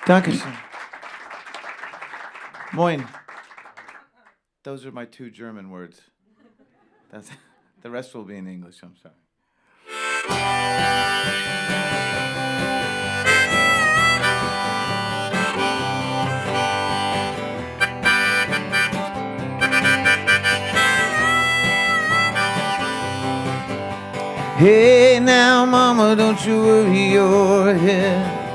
Dankeschön. Moin. Those are my 2 German words. The rest will be in English, I'm sorry. Hey now, mama, don't you worry your head.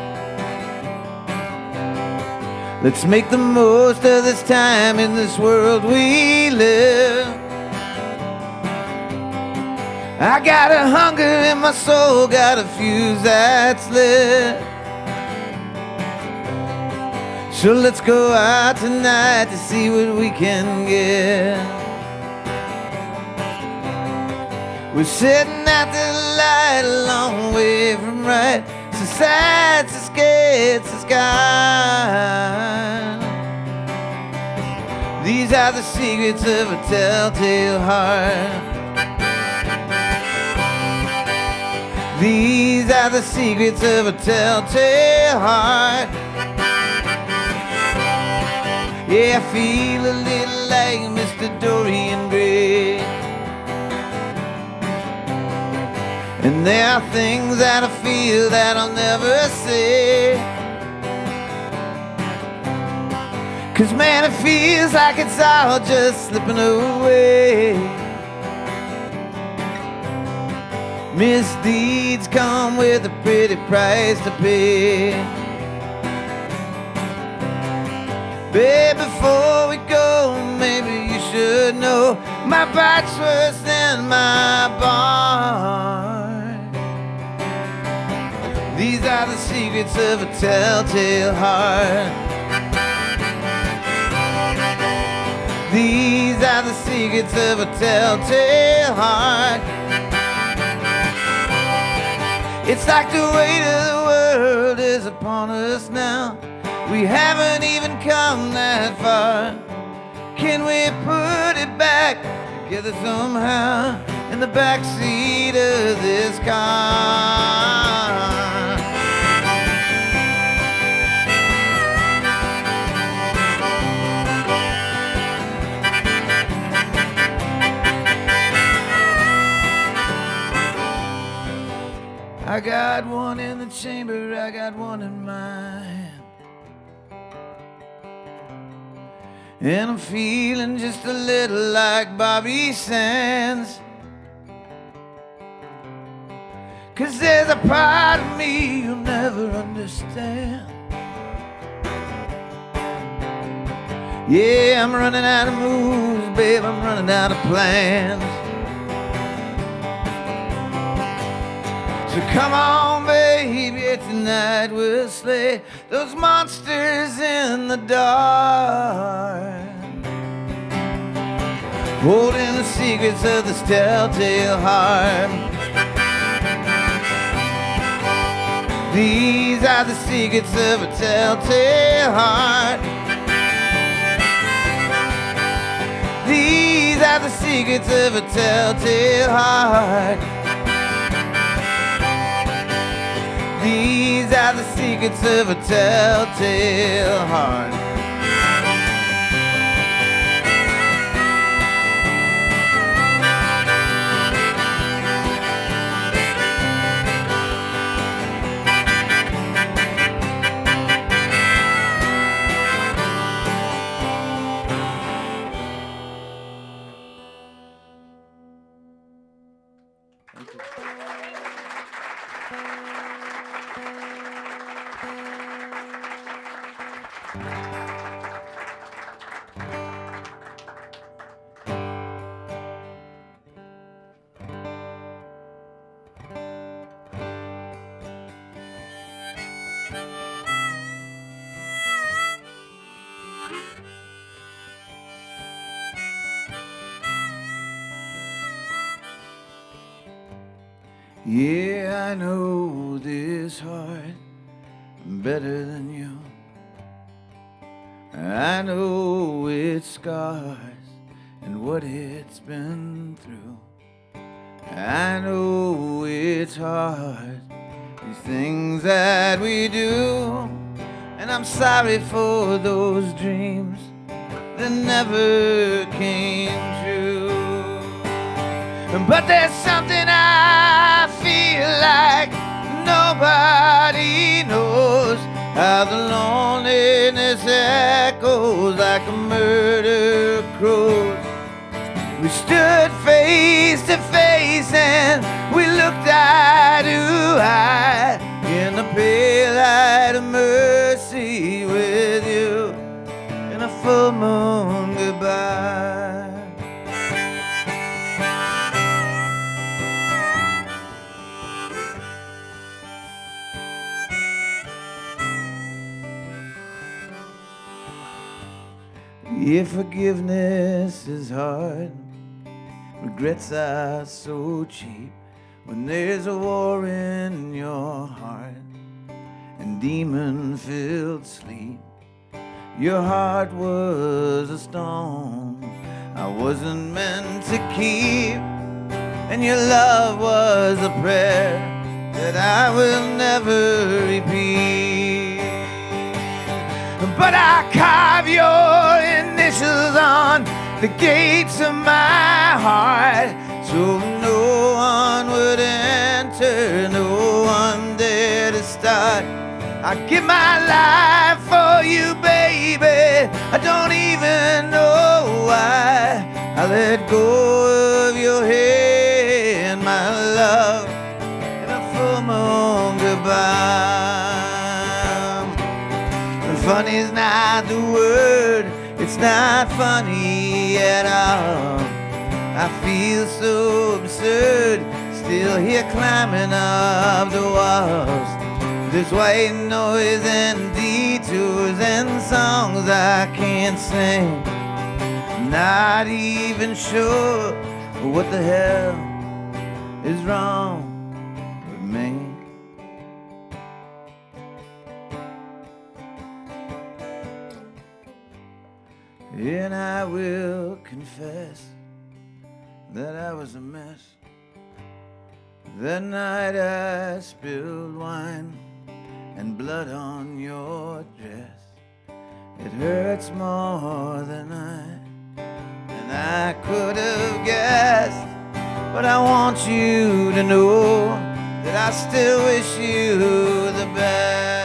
Let's make the most of this time in this world we live. I got a hunger in my soul, got a fuse that's lit. So let's go out tonight to see what we can get. We're sitting at the light a long way from right, so sad, so scared, so sky. These are the secrets of a telltale heart. These are the secrets of a telltale heart. Yeah, I feel a little like Mr. Dorian Gray. And there are things that I feel that I'll never say. 'Cause man, it feels like it's all just slipping away. Misdeeds come with a pretty price to pay. Babe, before we go, maybe you should know my back's worse than my barn. These are the secrets of a telltale heart. These are the secrets of a telltale heart. It's like the weight of the world is upon us now. We haven't even come that far. Can we put it back together somehow in the backseat of this car? I got one in the chamber, I got one in mine. And I'm feeling just a little like Bobby Sands. 'Cause there's a part of me you'll never understand. Yeah, I'm running out of moves, babe, I'm running out of plans. So come on, baby, tonight we'll slay those monsters in the dark. Holding the secrets of this telltale heart. These are the secrets of a telltale heart. These are the secrets of a telltale heart. These are the secrets of a telltale heart. Yeah, I know this heart better than you. I know its scars and what it's been through. I know it's hard, these things that we do. and I'm sorry for those dreams that never came true. But there's something I feel like nobody knows, how the loneliness echoes like a murder crows. We stood face to face and we looked eye to eye in the pale light of mercy with you in a full moon goodbye. If forgiveness is hard, regrets are so cheap. When there's a war in your heart and demon-filled sleep, your heart was a stone I wasn't meant to keep, and your love was a prayer that I will never repeat. But I carve your initials on the gates of my heart, so no one would enter, no one there to start. I give my life for you, baby, I don't even know why. I let go of your hand, my love, in a full moon goodbye. Funny's not the word, it's not funny at all. I feel so absurd, still here climbing up the walls. There's white noise and detours and songs I can't sing. Not even sure what the hell is wrong with me. And I will confess that I was a mess. That night I spilled wine and blood on your dress. It hurts more than I could have guessed. But I want you to know that I still wish you the best.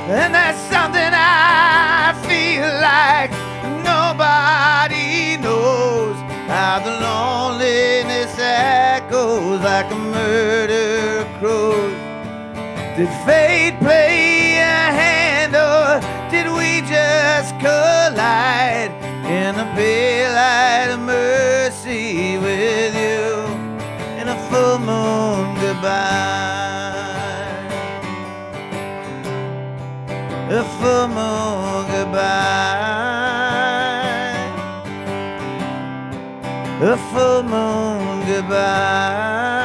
And that's something I feel like nobody knows, how the loneliness echoes like a murder crows. Did fate play a hand, or did we just collide in a pale light of mercy with you in a full moon goodbye? A full moon goodbye. A full moon goodbye.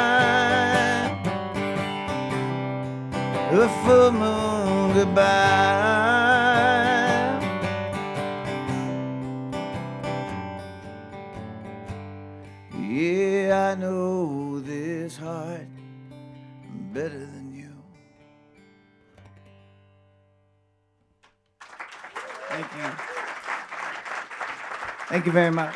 A full moon goodbye. Yeah, I know this heart better than you. Thank you. Thank you very much.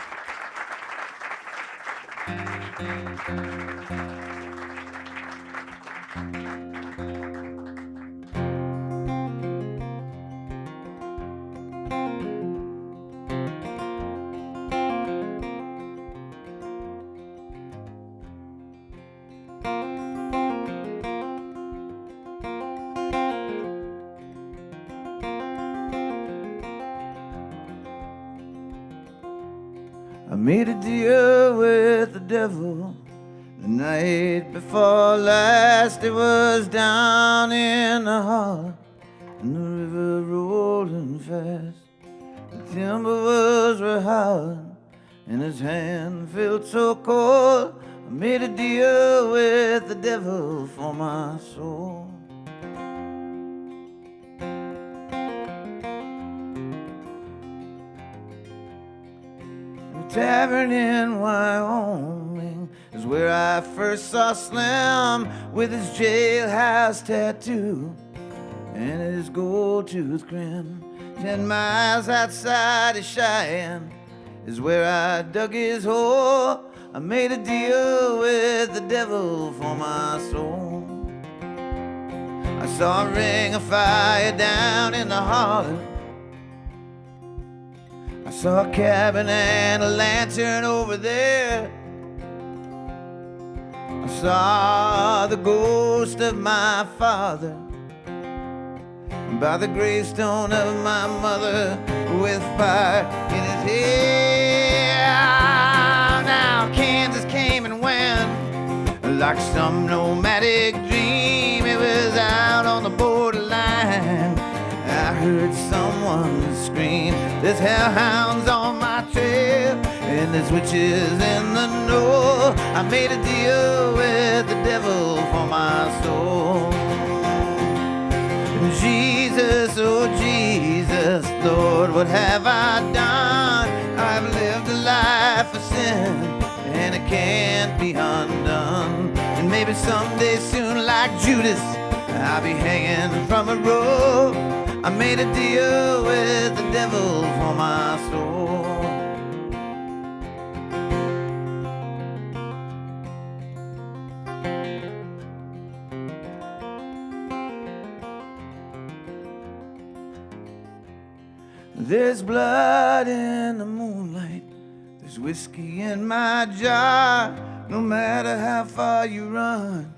I made a deal with the devil the night before last. It was down in the heart, and the river rolling fast. The timber was howling, and his hand felt so cold. I made a deal with the devil for my soul. Tavern in Wyoming is where I first saw Slim with his jailhouse tattoo. and his gold-toothed grin. 10 miles outside of Cheyenne is where I dug his hole. I made a deal with the devil for my soul. I saw a ring of fire down in the holler. I saw a cabin and a lantern over there. I saw the ghost of my father by the gravestone of my mother with fire in his hair. Now Kansas came and went like some nomadic dream. It was out on the borderline. I heard someone scream, there's hellhounds on my trail and there's witches in the know. I made a deal with the devil for my soul. Jesus, oh Jesus, Lord, what have I done? I've lived a life of sin and it can't be undone. And maybe someday soon, like Judas, I'll be hanging from a rope. I made a deal with the devil for my soul. There's blood in the moonlight, there's whiskey in my jar. No matter how far you run,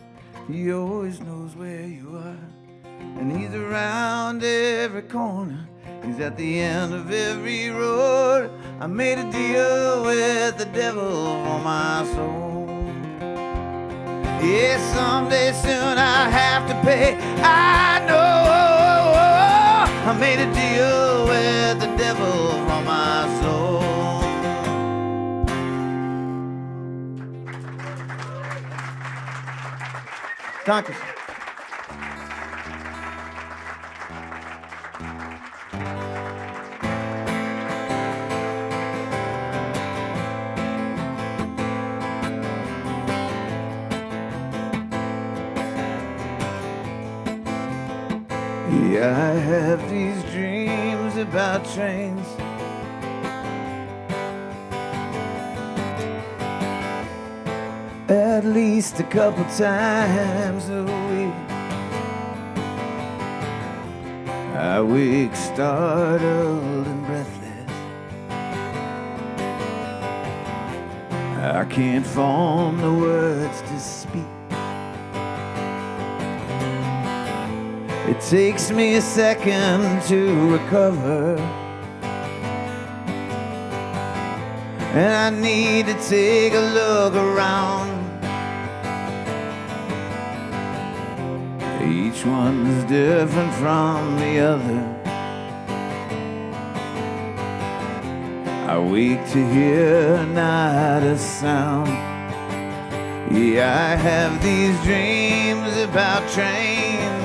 he always knows where you are. And he's around every corner, he's at the end of every road. I made a deal with the devil for my soul. Yeah, someday soon I'll have to pay, I know. I made a deal with the devil for my soul. Danke. Yeah, I have these dreams about trains. At least a couple times a week. I wake startled and breathless. I can't form the words to speak. It takes me a second to recover, and I need to take a look around. Each one's different from the other. I wake to hear not a sound. Yeah, I have these dreams about trains.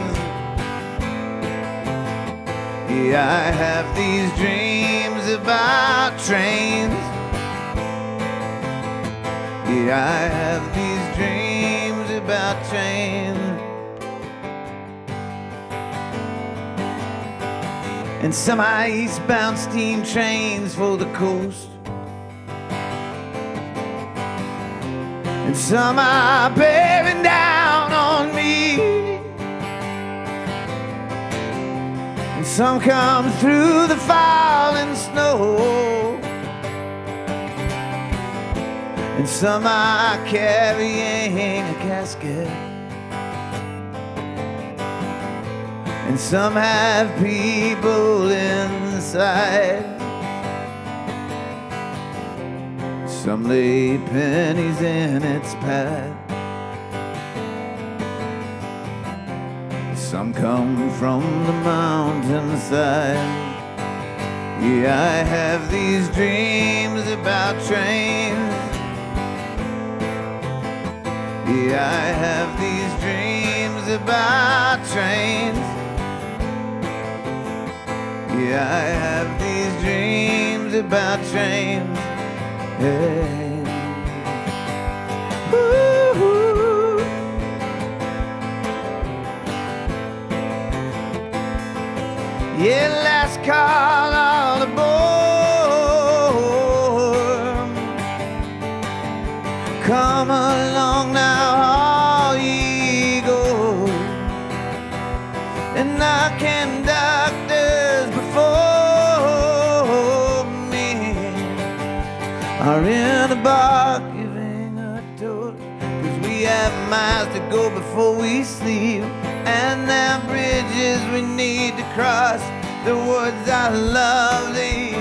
Yeah, I have these dreams about trains. Yeah, I have these dreams about trains. And some are eastbound steam trains for the coast, and some are bearing down on me. Some come through the falling snow, and some are carrying a casket, and some have people inside. Some lay pennies in its path. Some come from the mountainside. Yeah, I have these dreams about trains. Yeah, I have these dreams about trains. Yeah, I have these dreams about trains. Hey. Come along now, all ye go, and knocking doctors before me are in a bar giving a toast, 'cause we have miles to go before we sleep, and there are bridges we need to cross. The woods are lovely,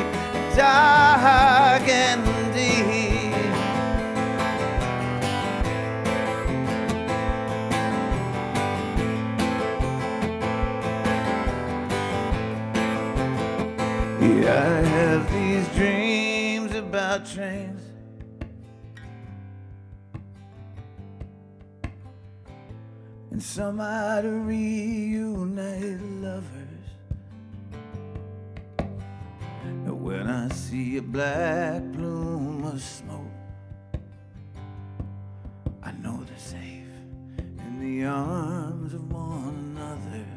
dark and deep. Yeah, I have these dreams about trains, and somehow to reunite lovers. And when I see a black plume of smoke, I know they're safe in the arms of one another.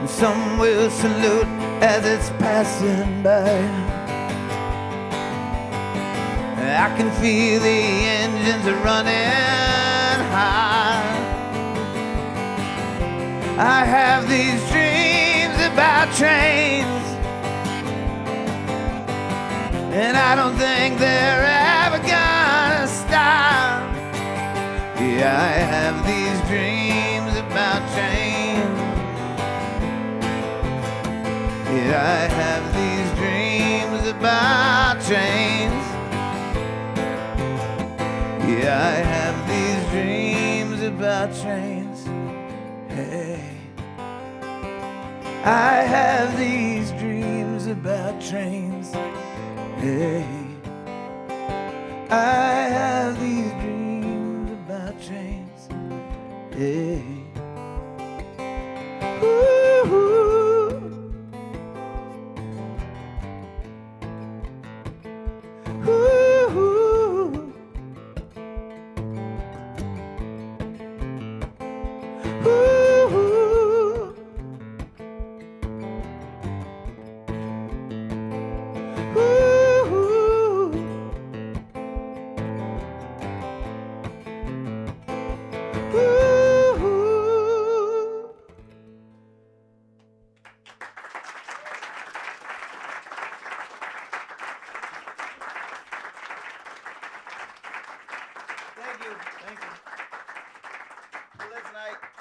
And some will salute as it's passing by. I can feel the engines are running high. I have these dreams about trains, and I don't think they're ever gonna stop. Yeah, I have these dreams about trains. Yeah, I have these dreams about trains. Yeah, I have these dreams about trains. Hey, I have these dreams about trains. Hey, I have these dreams about trains. Hey, ooh.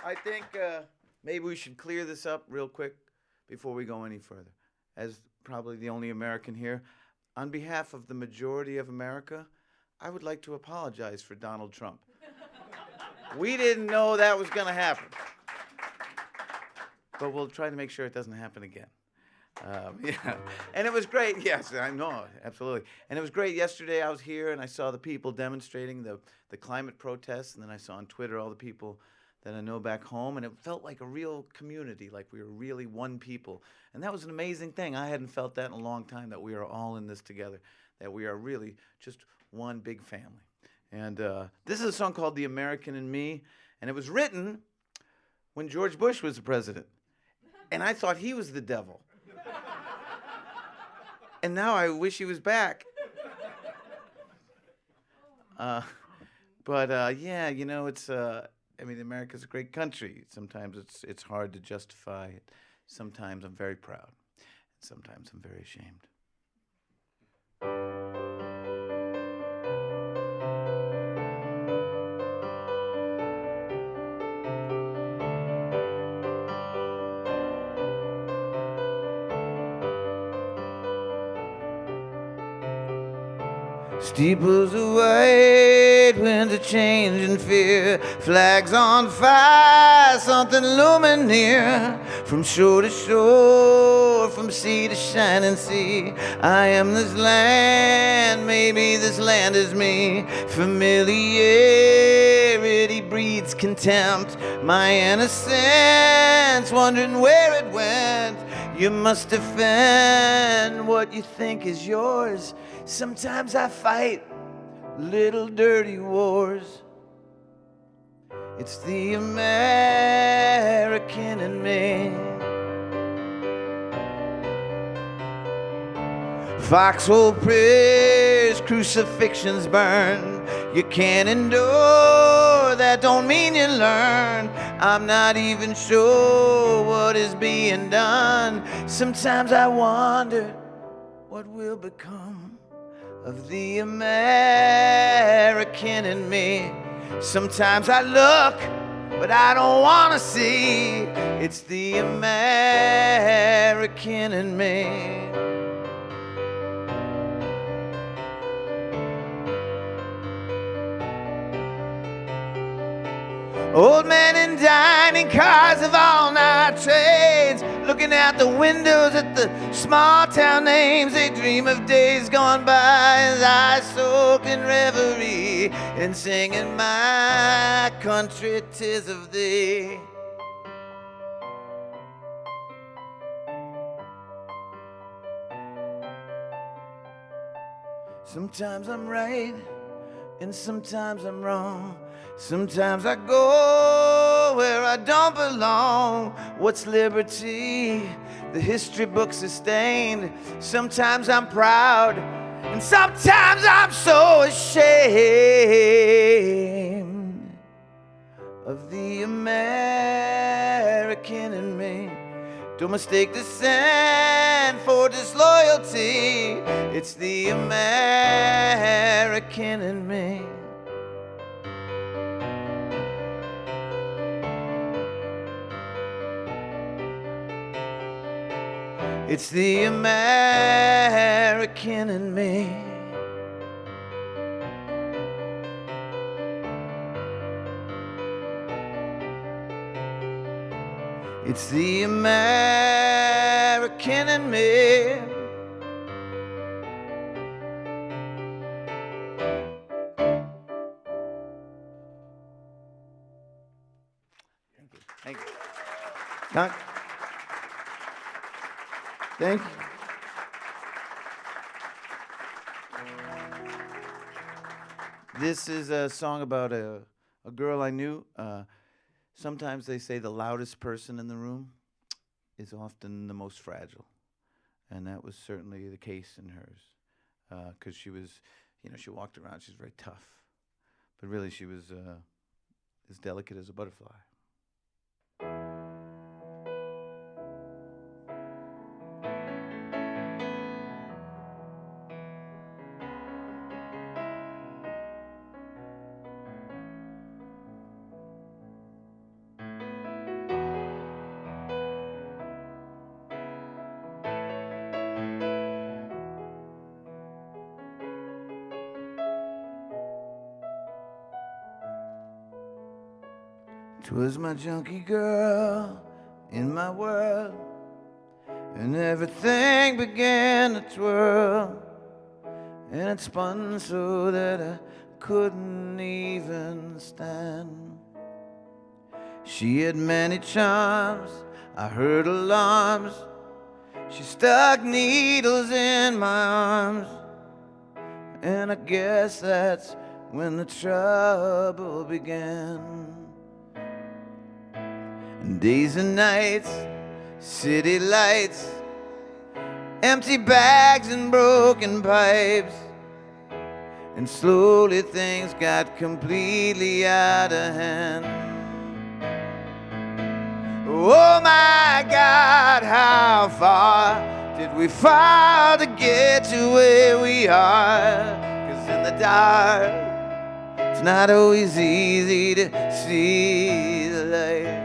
I think maybe we should clear this up real quick before we go any further. As probably the only American here, on behalf of the majority of America, I would like to apologize for Donald Trump. We didn't know that was going to happen. But we'll try to make sure it doesn't happen again. Yeah, and it was great. Yes, I know, absolutely. And it was great. Yesterday I was here and I saw the people demonstrating the climate protests, and then I saw on Twitter all the people that I know back home, and it felt like a real community, like we were really one people. And that was an amazing thing. I hadn't felt that in a long time, that we are all in this together, that we are really just one big family. And this is a song called The American in Me, and it was written when George Bush was the president. And I thought he was the devil. And now I wish he was back. Yeah, you know, it's... I mean, America's a great country. Sometimes it's hard to justify it. Sometimes I'm very proud. Sometimes I'm very ashamed. Steeples are white, winds are changing fear, flags on fire, something looming near. From shore to shore, from sea to shining sea, I am this land, maybe this land is me. Familiarity breeds contempt, my innocence, wondering where it went. You must defend what you think is yours. Sometimes I fight little dirty wars. It's the American in me. Foxhole prayers years crucifixions burn. You can't endure, that don't mean you learn. I'm not even sure what is being done. Sometimes I wonder what will become of the American in me. Sometimes I look, but I don't want to see. It's the American in me. Old men in dining cars of all-night trades, looking out the windows at the small-town names. They dream of days gone by as I soak in reverie and singing my country 'tis of thee. Sometimes I'm right and sometimes I'm wrong. Sometimes I go where I don't belong. What's liberty? The history books are stained. Sometimes I'm proud and sometimes I'm so ashamed of the American in me. Don't mistake dissent for disloyalty. It's the American in me. It's the American in me. It's the American in me. Thank you. Thank you. Thank you. This is a song about a girl I knew. Sometimes they say the loudest person in the room is often the most fragile. And that was certainly the case in hers. Because she was, she walked around, she was very tough. But really she was as delicate as a butterfly. Twas my junkie girl in my world, and everything began to twirl, and it spun so that I couldn't even stand. She had many charms, I heard alarms. She stuck needles in my arms, and I guess that's when the trouble began. Days and nights, city lights, empty bags and broken pipes, and slowly things got completely out of hand. Oh my God, how far did we fall to get to where we are? 'Cause in the dark, it's not always easy to see the light.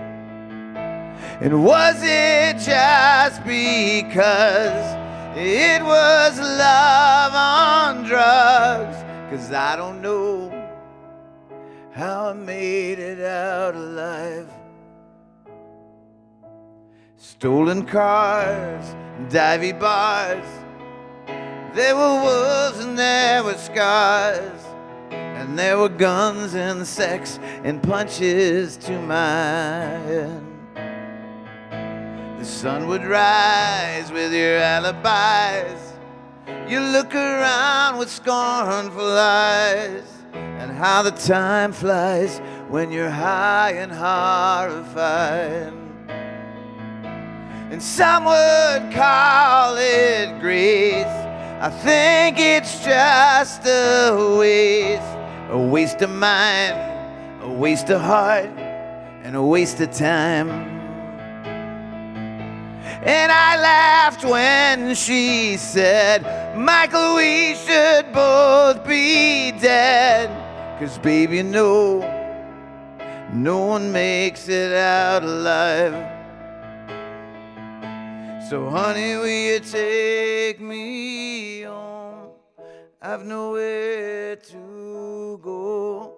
And was it just because it was love on drugs? 'Cause I don't know how I made it out alive. Stolen cars, divey bars, there were wolves and there were scars, and there were guns and sex and punches to my head. The sun would rise with your alibis. You look around with scornful eyes, and how the time flies when you're high and horrified. And some would call it grace. I think it's just a waste of mind, a waste of heart, and a waste of time. And I laughed when she said, Michael, we should both be dead. 'Cause baby, you know, no one makes it out alive. So honey, will you take me home? I've nowhere to go.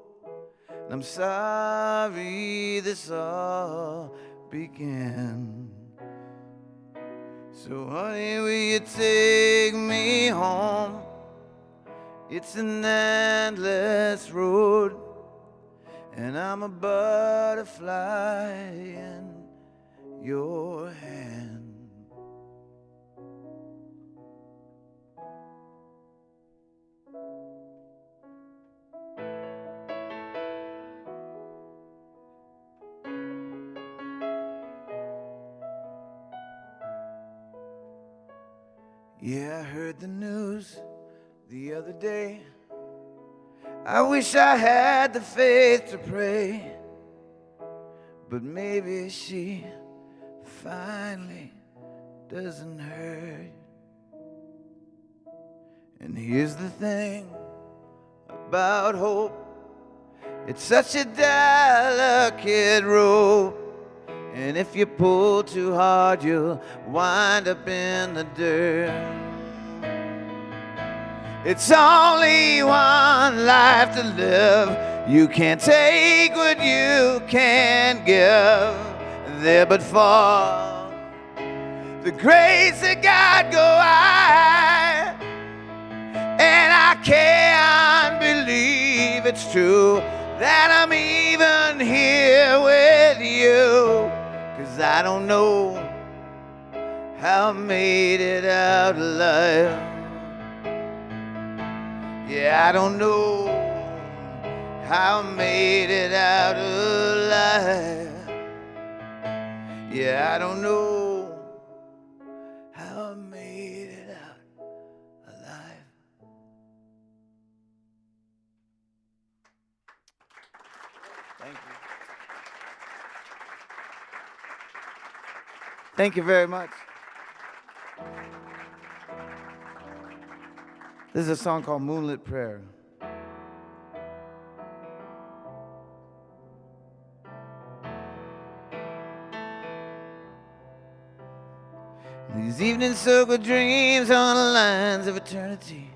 And I'm sorry this all began. So honey, will you take me home? It's an endless road, and I'm a butterfly in your hand. Yeah, I heard the news the other day. I wish I had the faith to pray, but maybe she finally doesn't hurt. And here's the thing about hope, it's such a delicate rope, and if you pull too hard, you'll wind up in the dirt. It's only one life to live. You can't take what you can't give. There but for the grace of God go I, and I can't believe it's true that I'm even here with you. 'Cause I don't know how I made it out alive. Yeah, I don't know how I made it out alive. Yeah, I don't know how I made it out alive. Thank you. Thank you very much. This is a song called Moonlit Prayer. These evenings circle dreams on the lines of eternity.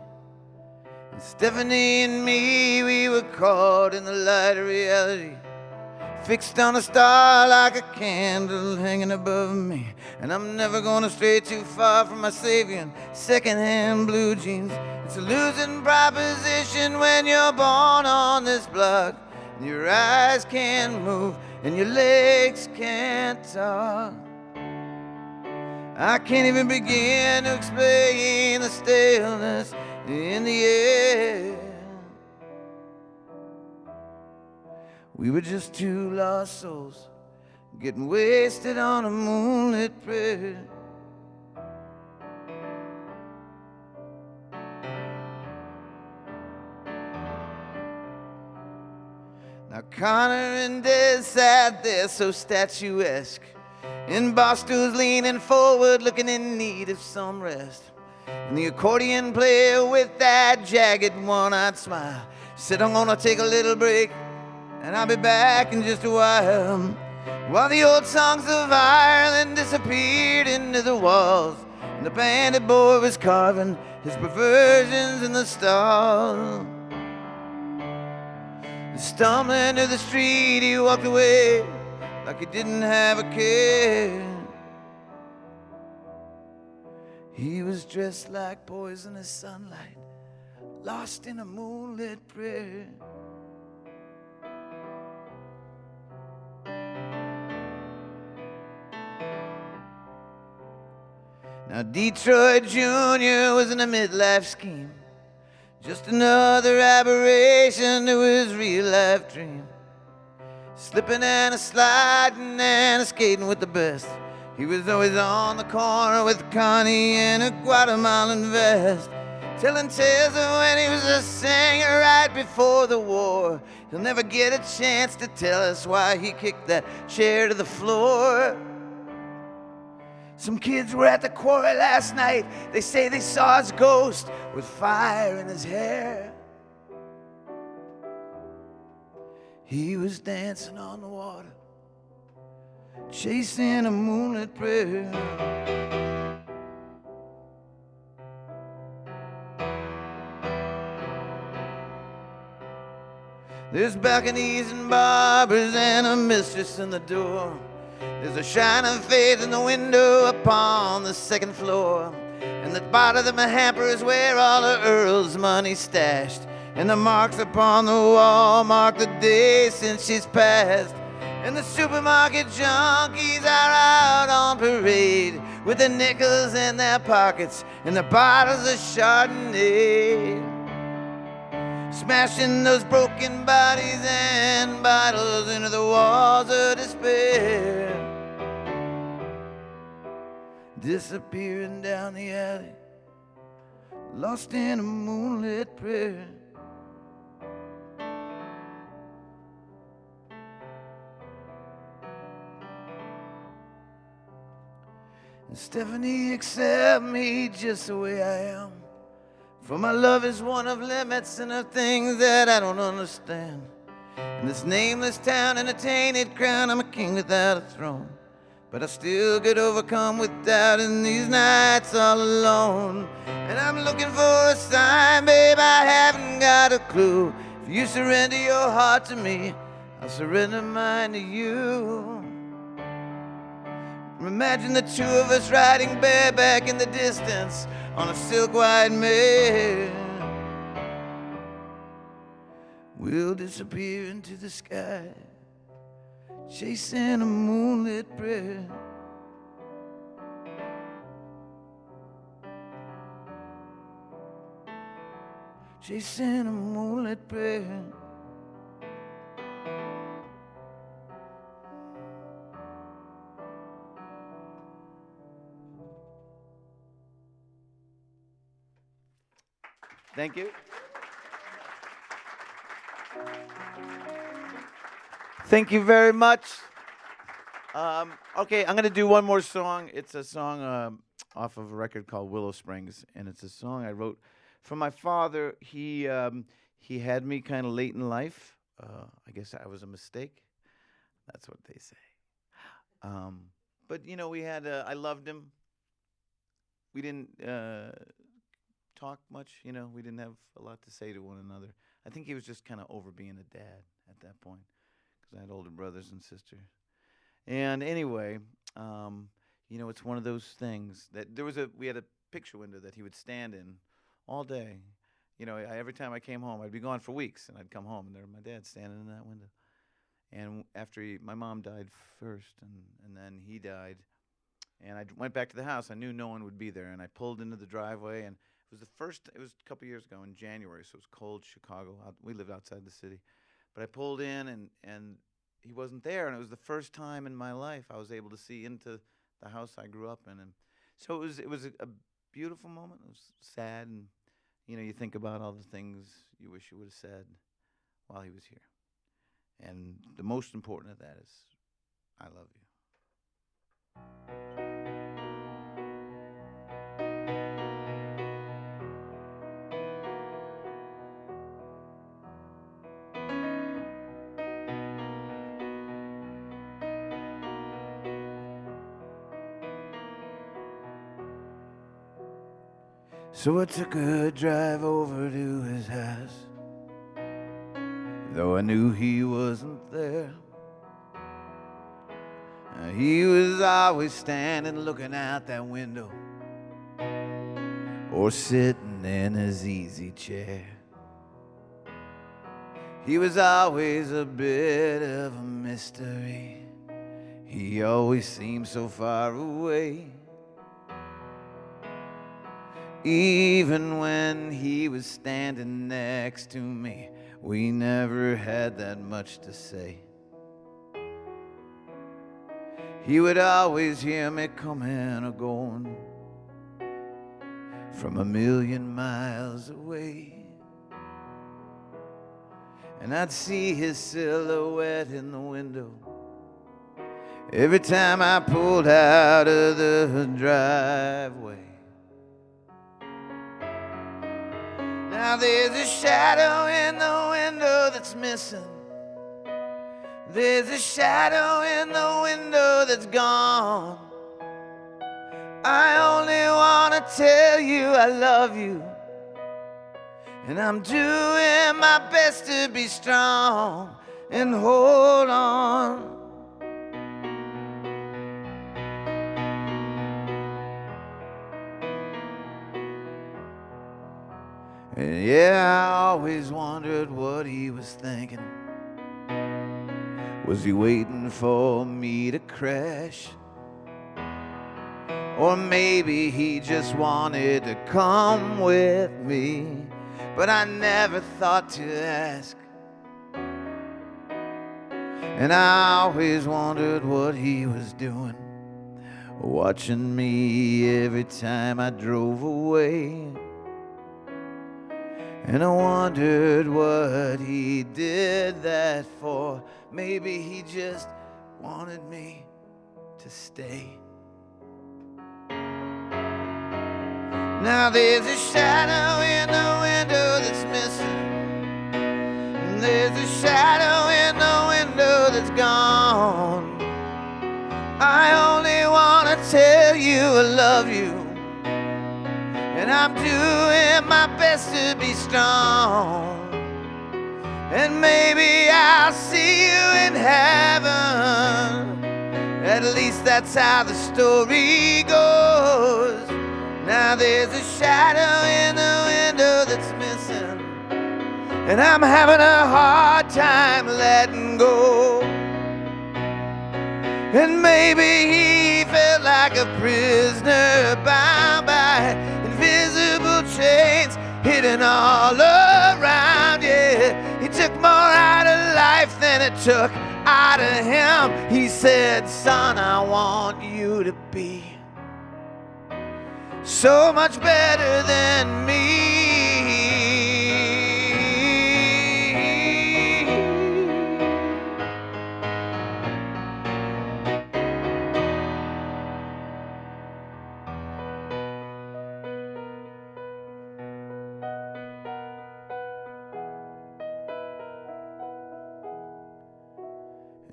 And Stephanie and me, we were caught in the light of reality, fixed on a star like a candle hanging above me. And I'm never gonna stray too far from my savior in secondhand blue jeans. It's a losing proposition when you're born on this block, and your eyes can't move and your legs can't talk. I can't even begin to explain the staleness in the air. We were just two lost souls getting wasted on a moonlit prayer. Now Connor and Des sat there so statuesque, and Barstoo's leaning forward looking in need of some rest. And the accordion player with that jagged one-eyed smile said, I'm gonna take a little break and I'll be back in just a while. While the old songs of Ireland disappeared into the walls, and the bandit boy was carving his perversions in the stall. Stumbling to the street, he walked away like he didn't have a care. He was dressed like poisonous sunlight, lost in a moonlit prayer. Now Detroit Jr. was in a midlife scheme, just another aberration to his real-life dream. Slipping and a sliding and a skating with the best. He was always on the corner with Connie in a Guatemalan vest. telling tales of when he was a singer right before the war. He'll never get a chance to tell us why he kicked that chair to the floor. Some kids were at the quarry last night. They say they saw his ghost with fire in his hair. He was dancing on the water, chasing a moonlit prayer. There's balconies and barbers and a mistress in the door. There's a shine of faith in the window upon the second floor. And the bottom of the hamper is where all the Earl's money's stashed. And the marks upon the wall mark the day since she's passed. And the supermarket junkies are out on parade with the nickels in their pockets and the bottles of Chardonnay, smashing those broken bodies and bottles into the walls of despair, disappearing down the alley, lost in a moonlit prayer. And Stephanie, accept me just the way I am, for my love is one of limits and of things that I don't understand. In this nameless town and a tainted crown, I'm a king without a throne, but I still get overcome with doubt in these nights all alone. And I'm looking for a sign, babe, I haven't got a clue. If you surrender your heart to me, I'll surrender mine to you. Imagine the two of us riding bareback in the distance on a silk-white mare. We'll disappear into the sky, chasing a moonlit prayer. Chasing a moonlit prayer. Thank you. Thank you very much. Okay, I'm going to do one more song. It's a song off of a record called Willow Springs, and it's a song I wrote for my father. He had me kind of late in life. I guess I was a mistake. That's what they say. But, you know, I loved him. We didn't talk much, you know. We didn't have a lot to say to one another. I think he was just kind of over being a dad at that point, because I had older brothers and sisters. And anyway, you know, it's one of those things that we had a picture window that he would stand in all day. You know, every time I came home, I'd be gone for weeks, and I'd come home, and there my dad standing in that window. And after my mom died first, and then he died, and I went back to the house. I knew no one would be there, and I pulled into the driveway, and it was a couple years ago in January, so it was cold Chicago. We lived outside the city. But I pulled in, and he wasn't there, and it was the first time in my life I was able to see into the house I grew up in. And so it was a beautiful moment. It was sad, and, you know, you think about all the things you wish you would have said while he was here. And the most important of that is, I love you. So I took a drive over to his house, though I knew he wasn't there. He was always standing looking out that window, or sitting in his easy chair. He was always a bit of a mystery. He always seemed so far away. Even when he was standing next to me, we never had that much to say. He would always hear me coming or going, from a million miles away. And I'd see his silhouette in the window every time I pulled out of the driveway. Now there's a shadow in the window that's missing. There's a shadow in the window that's gone. I only want to tell you I love you, and I'm doing my best to be strong and hold on. And yeah, I always wondered what he was thinking. Was he waiting for me to crash? Or maybe he just wanted to come with me, but I never thought to ask. And I always wondered what he was doing, watching me every time I drove away. And I wondered what he did that for. Maybe he just wanted me to stay. Now there's a shadow in the window that's missing. And there's a shadow in the window that's gone. I only want to tell you I love you, and I'm doing my best to be strong. And maybe I'll see you in heaven. At least that's how the story goes. Now there's a shadow in the window that's missing, and I'm having a hard time letting go. And maybe he felt like a prisoner bound by invisible chains hidden all around, yeah. He took more out of life than it took out of him. He said, son, I want you to be so much better than me.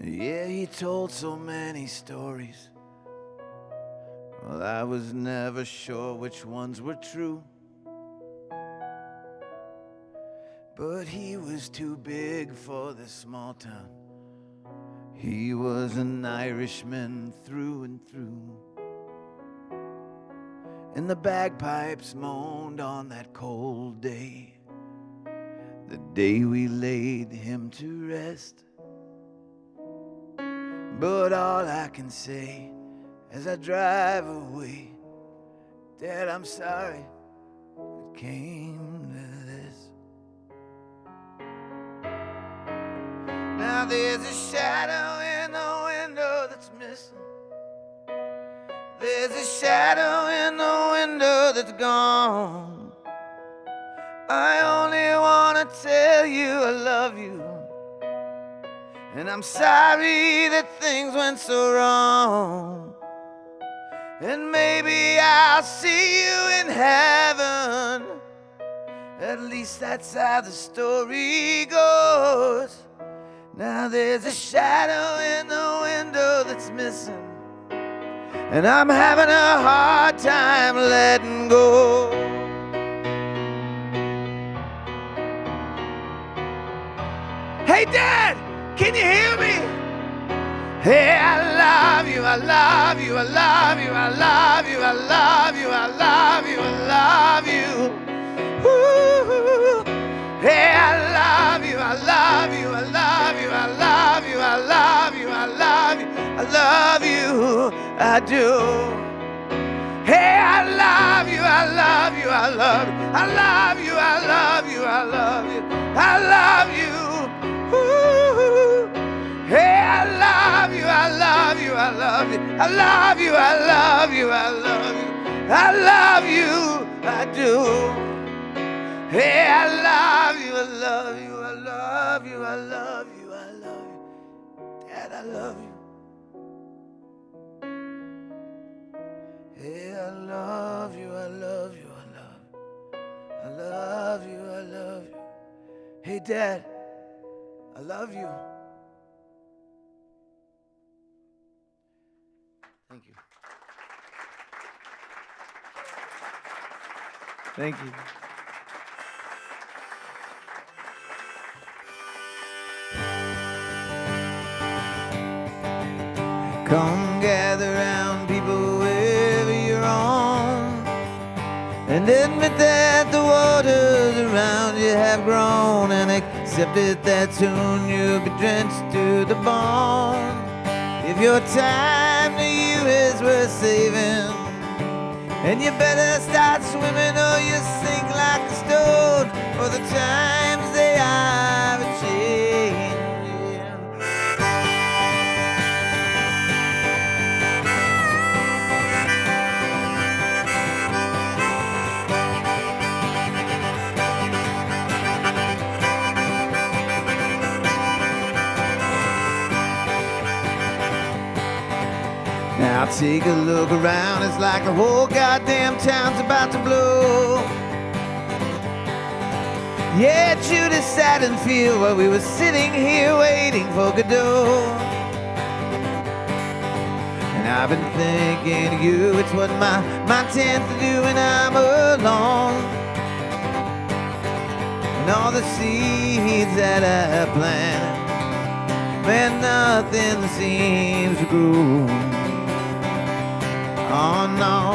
Yeah, he told so many stories. Well, I was never sure which ones were true. But he was too big for this small town. He was an Irishman through and through. And the bagpipes moaned on that cold day, the day we laid him to rest. But all I can say as I drive away, Dad, I'm sorry it came to this. Now there's a shadow in the window that's missing. There's a shadow in the window that's gone. I only want to tell you I love you, and I'm sorry that things went so wrong. And maybe I'll see you in heaven. At least that's how the story goes. Now there's a shadow in the window that's missing, and I'm having a hard time letting go. Hey, Dad! Can you hear me? Hey, I love you, I love you, I love you, I love you, I love you, I love you, I love you. Ooh. Hey, I love you, I love you, I love you, I love you, I love you, I love you, I love you, I do. Hey, I love you, I love you, I love you, I love you, I love you, I love you, I love you. Ooh. Hey, I love you, I love you, I love you, I love you, I love you, I love you, I love you, I do. Hey, I love you, I love you, I love you, I love you, I love you. Dad, I love you. Hey, I love you, I love you, I love you. I love you, I love you. Hey, Dad, I love you. Thank you. Thank you. Come gather round, people, wherever you're on, and admit that the waters around you have grown, and accept it that soon you'll be drenched to the bone. If your time to you is worth saving, and you better start swimming or you sink like a stone, for the times they are changing. Now take a look around, it's like the whole goddamn town's about to blow. Yeah, Judas sat and feel while we were sitting here waiting for Godot. And I've been thinking of you, it's what my tends to do when I'm alone. And all the seeds that I planted, man, nothing seems to grow. Oh no.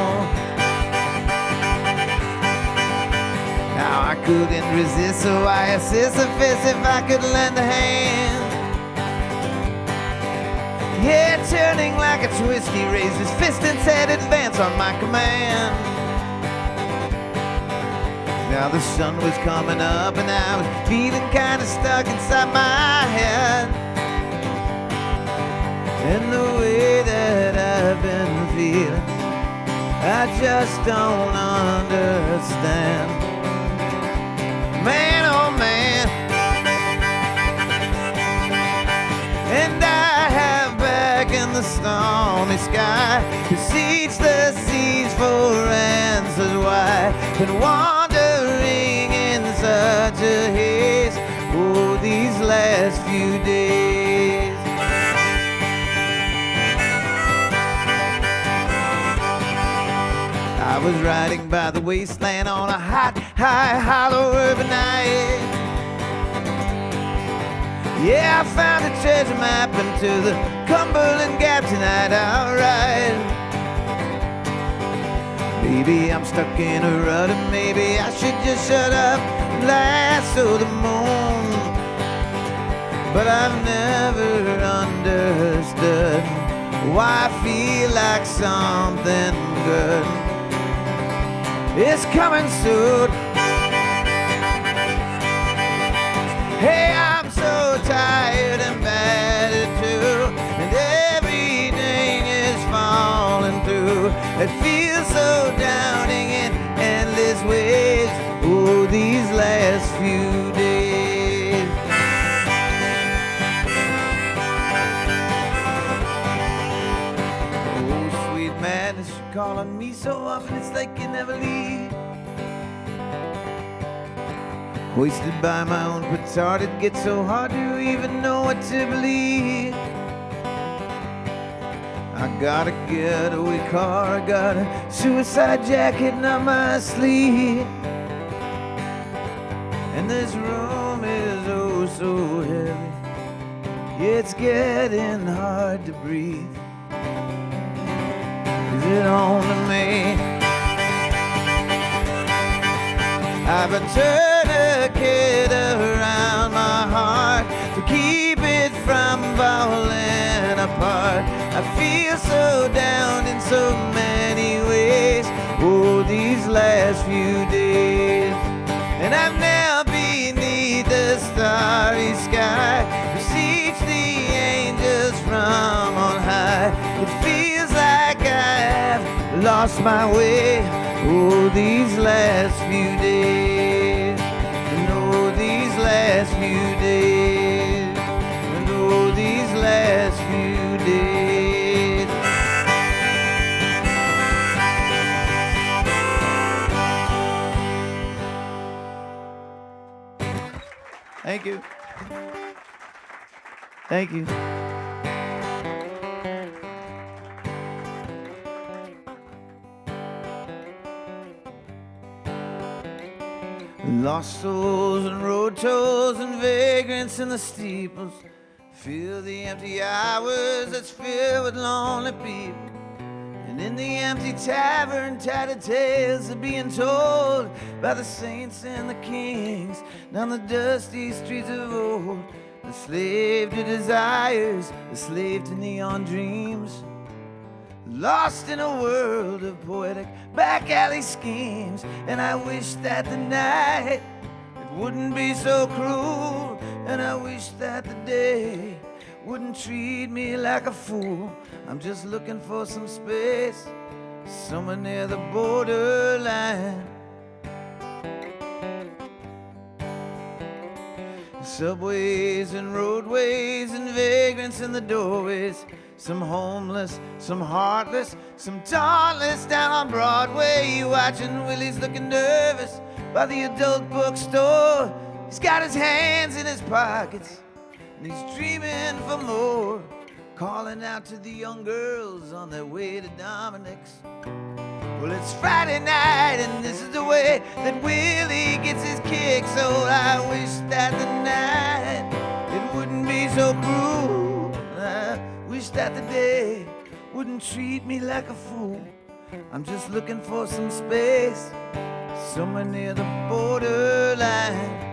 Now I couldn't resist, so I assist a fist if I could lend a hand. Yeah, turning like a twist, he raised his fist and said, advance on my command. Now the sun was coming up and I was feeling kinda stuck inside my head. And the way that I've been feeling, I just don't understand. Man, oh man. And I have back in the stormy sky beseech the seas for answers why. Been wandering in such a haze, oh, these last few days. I was riding by the wasteland on a hot, high, hollow urban night. Yeah, I found a treasure map into the Cumberland Gap tonight, alright. Maybe I'm stuck in a rut, and maybe I should just shut up and lasso the moon. But I've never understood why I feel like something good is coming soon. Hey, I'm so tired and battered too, and everything is falling through. It feels so downing in endless waves, oh, these last few days. Oh, sweet madness, you're calling me so often, it's like you never leave. Hoisted by my own petard, it gets so hard to even know what to believe. I got a getaway car, I got a suicide jacket on my sleeve. And this room is oh so heavy, it's getting hard to breathe. Is it only me? I've a tourniquet around my heart to keep it from falling apart. I feel so down in so many ways, oh, these last few days. And I've knelt beneath the starry sky, beseech the angels from on high. It feels like I've lost lost my way. Oh, these last few days. And oh, these last few days. And oh, these last few days. Thank you. Thank you. Lost souls and road tolls and vagrants in the steeples. Fill the empty hours that's filled with lonely people. And in the empty tavern, tattered tales are being told by the saints and the kings down the dusty streets of old. The slave to desires, the slave to neon dreams. Lost in a world of poetic back alley schemes. And I wish that the night it wouldn't be so cruel. And I wish that the day wouldn't treat me like a fool. I'm just looking for some space somewhere near the borderline. Subways and roadways and vagrants in the doorways. Some homeless, some heartless, some dauntless down on Broadway. You watching Willie's looking nervous by the adult bookstore. He's got his hands in his pockets and he's dreaming for more. Calling out to the young girls on their way to Dominic's. Well, it's Friday night and this is the way that Willie gets his kick. So I wish that the night it wouldn't be so cruel. I wish that the day wouldn't treat me like a fool. I'm just looking for some space somewhere near the borderline.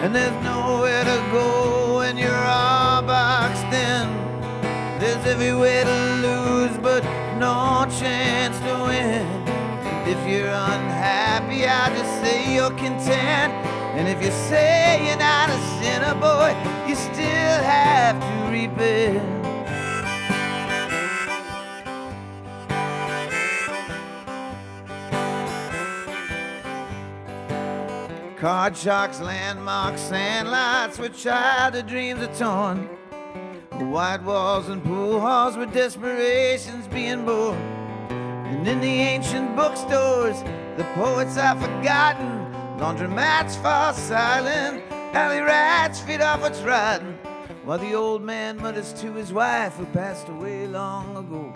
And there's nowhere to go when you're all boxed in. There's every way to lose, but no chance to win. And if you're unhappy, I'll just say you're content. And if you say you're not a sinner, boy, you still have to repent. Card sharks, landmarks, sandlots where childhood dreams are torn. White walls and pool halls where desperation's being born. And in the ancient bookstores, the poets are forgotten. Laundromats fall silent, alley rats feed off what's rotten. While the old man mutters to his wife who passed away long ago.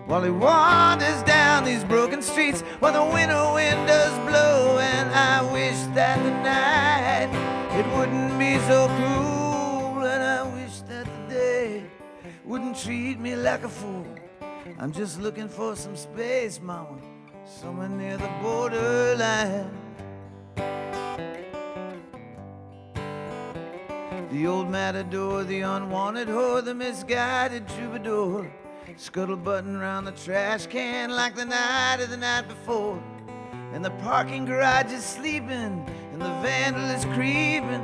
While he wanders down these broken streets while the winter wind does blow. And I wish that the night it wouldn't be so cruel. And I wish that the day wouldn't treat me like a fool. I'm just looking for some space, mama, somewhere near the borderline. The old matador, the unwanted whore, the misguided troubadour, scuttle-butting around the trash can like the night of the night before. And the parking garage is sleeping, and the vandal is creeping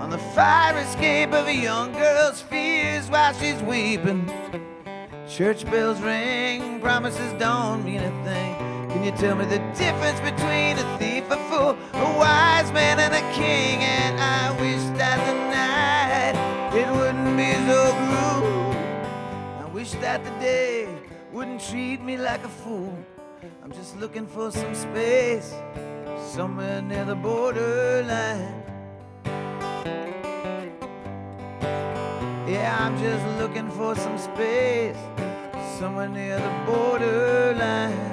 on the fire escape of a young girl's fears while she's weeping. Church bells ring, promises don't mean a thing. Can you tell me the difference between a thief, a fool, a wise man, and a king? And I wish that the night it wouldn't be so cruel. I wish that the day wouldn't treat me like a fool. I'm just looking for some space somewhere near the borderline. Yeah, I'm just looking for some space somewhere near the borderline.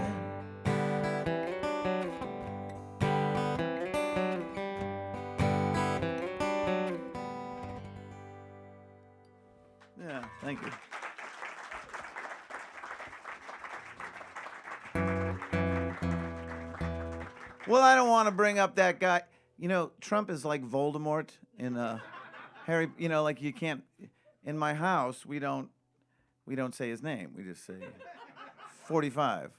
Yeah, thank you. Well, I don't want to bring up that guy. You know, Trump is like Voldemort in Harry. You know, like you can't. In my house, we don't say his name. We just say 45,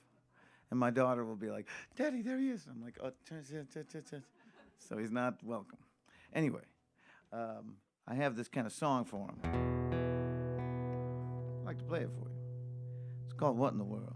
and my daughter will be like, "Daddy, there he is." I'm like, "Oh," so he's not welcome. Anyway, I have this kind of song for him. like to play it for you. It's called What in the World?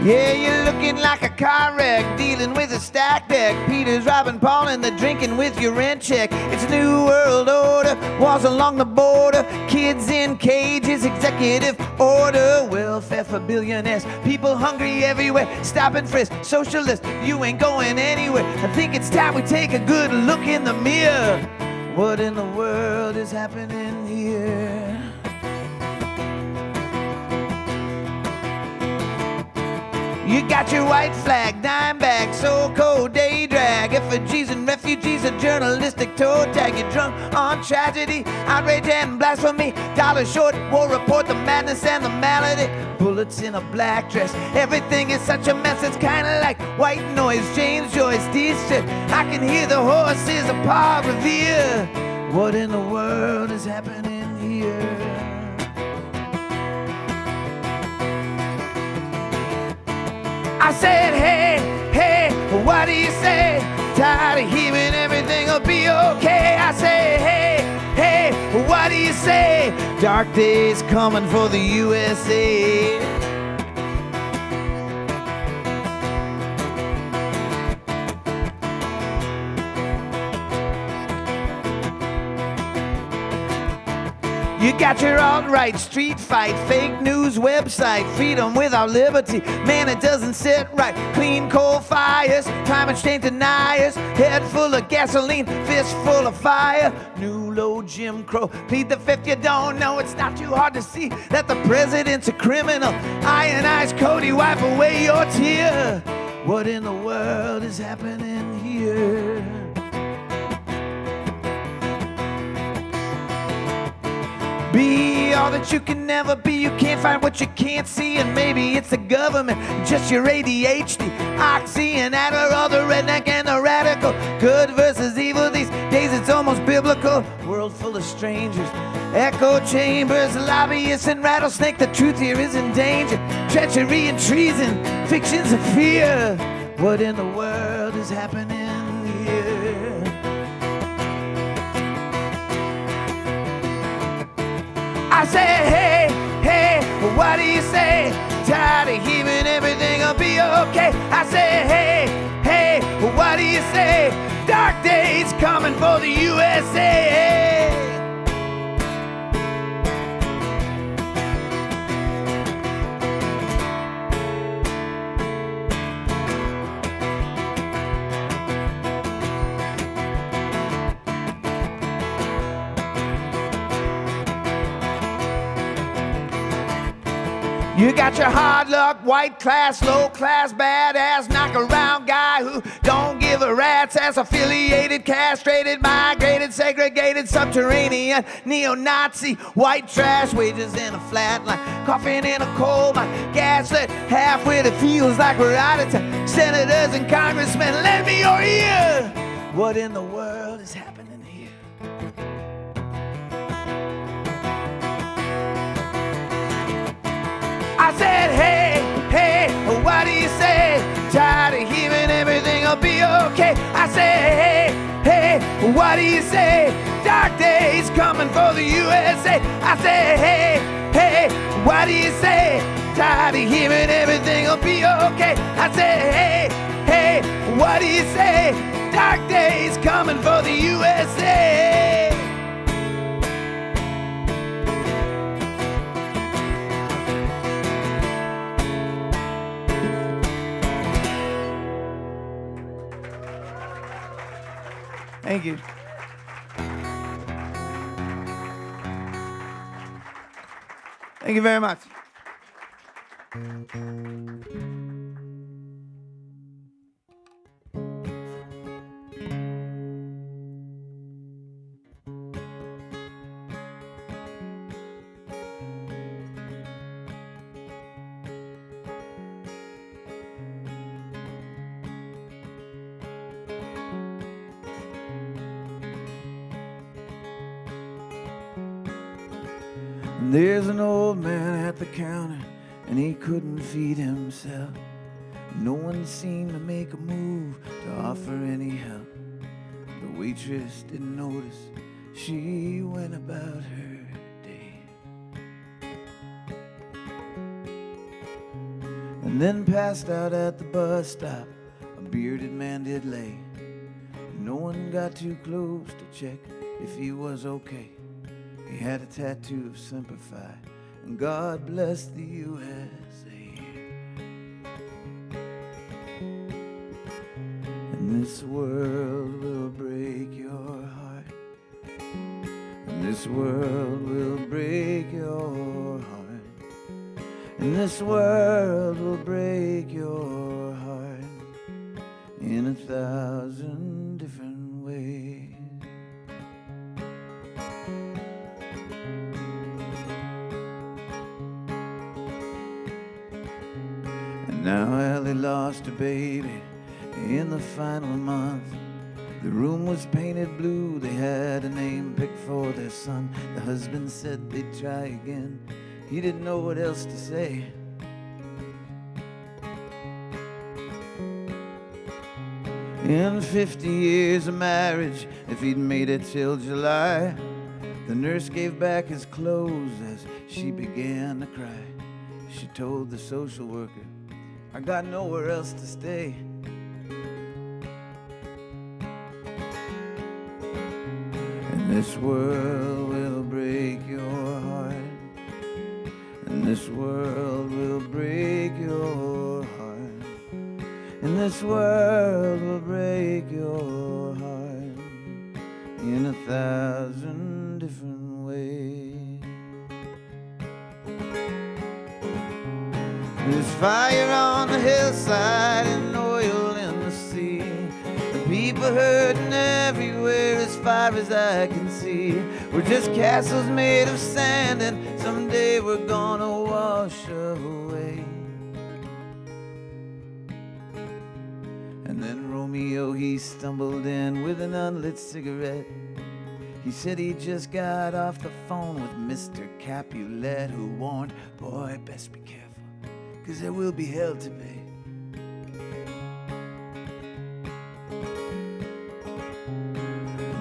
Yeah, you're looking like a car wreck, dealing with a stack deck. Peter's robbing Paul and they're drinking with your rent check. It's a new world order, wars along the border, kids in cages, executive order, welfare for billionaires, people hungry everywhere, stop and frisk, socialist, you ain't going anywhere. I think it's time we take a good look in the mirror. What in the world is happening here? You got your white flag, dime bag, so-called day drag, effigies and refugees, a journalistic toe tag. You're drunk on tragedy, outrage and blasphemy, dollar short, war report, the madness and the malady. Bullets in a black dress, everything is such a mess, it's kinda like white noise. James Joyce, D-Strip, I can hear the horses of Paul Revere. What in the world is happening here? I said, hey, hey, what do you say? Tired of hearing everything will be okay. I say, hey, hey, what do you say? Dark days coming for the USA. You got your alt-right street fight, fake news website, freedom without liberty, man it doesn't sit right. Clean coal fires, climate change deniers, head full of gasoline, fist full of fire. New low Jim Crow, plead the fifth, you don't know. It's not too hard to see that the president's a criminal. Ionized Cody, wipe away your tear. What in the world is happening here? Be all that you can never be. You can't find what you can't see. And maybe it's the government, just your ADHD. Oxy and Adderall, the redneck and the radical. Good versus evil, these days it's almost biblical. World full of strangers, echo chambers, lobbyists and rattlesnake. The truth here is in danger. Treachery and treason, fictions of fear. What in the world is happening here? I say, hey, hey, what do you say? Tired of hearing everything will be okay. I say, hey, hey, what do you say? Dark days coming for the USA. You got your hard luck, white class, low class, badass, knock around guy who don't give a rat's ass, affiliated, castrated, migrated, segregated, subterranean, neo-Nazi, white trash, wages in a flat line, coffin in a coal mine, gaslit, half-wit, it feels like we're out of time. Senators and congressmen, lend me your ear. What in the world is happening here? I said, hey, hey, what do you say? Tired of hearing everything will be okay. I said, hey, hey, what do you say? Dark days coming for the USA. I said, hey, hey, what do you say? Tired of hearing everything will be okay. I said, hey, hey, what do you say? Dark days coming for the USA. Thank you. Thank you very much. There's an old man at the counter, and he couldn't feed himself. No one seemed to make a move to offer any help. The waitress didn't notice, she went about her day. And then passed out at the bus stop, a bearded man did lay. No one got too close to check if he was okay. He had a tattoo of Simplify, and God bless the USA. And this world will break your heart, and this world will break your heart, and this world will break your heart in 1,000 different ways. Now Ellie lost her baby in the final month. The room was painted blue, they had a name picked for their son. The husband said they'd try again, he didn't know what else to say. In 50 years of marriage, if he'd made it till July, the nurse gave back his clothes as she began to cry. She told the social worker, I got nowhere else to stay. And this world will break your heart, and this world will break your heart, and this world will break your heart in 1,000 different ways. There's fire on the hillside and oil in the sea. The people hurting everywhere as far as I can see. We're just castles made of sand, and someday we're gonna wash away. And then Romeo, he stumbled in with an unlit cigarette. He said he just got off the phone with Mr. Capulet, who warned, boy, best be careful, 'cause there will be hell to pay.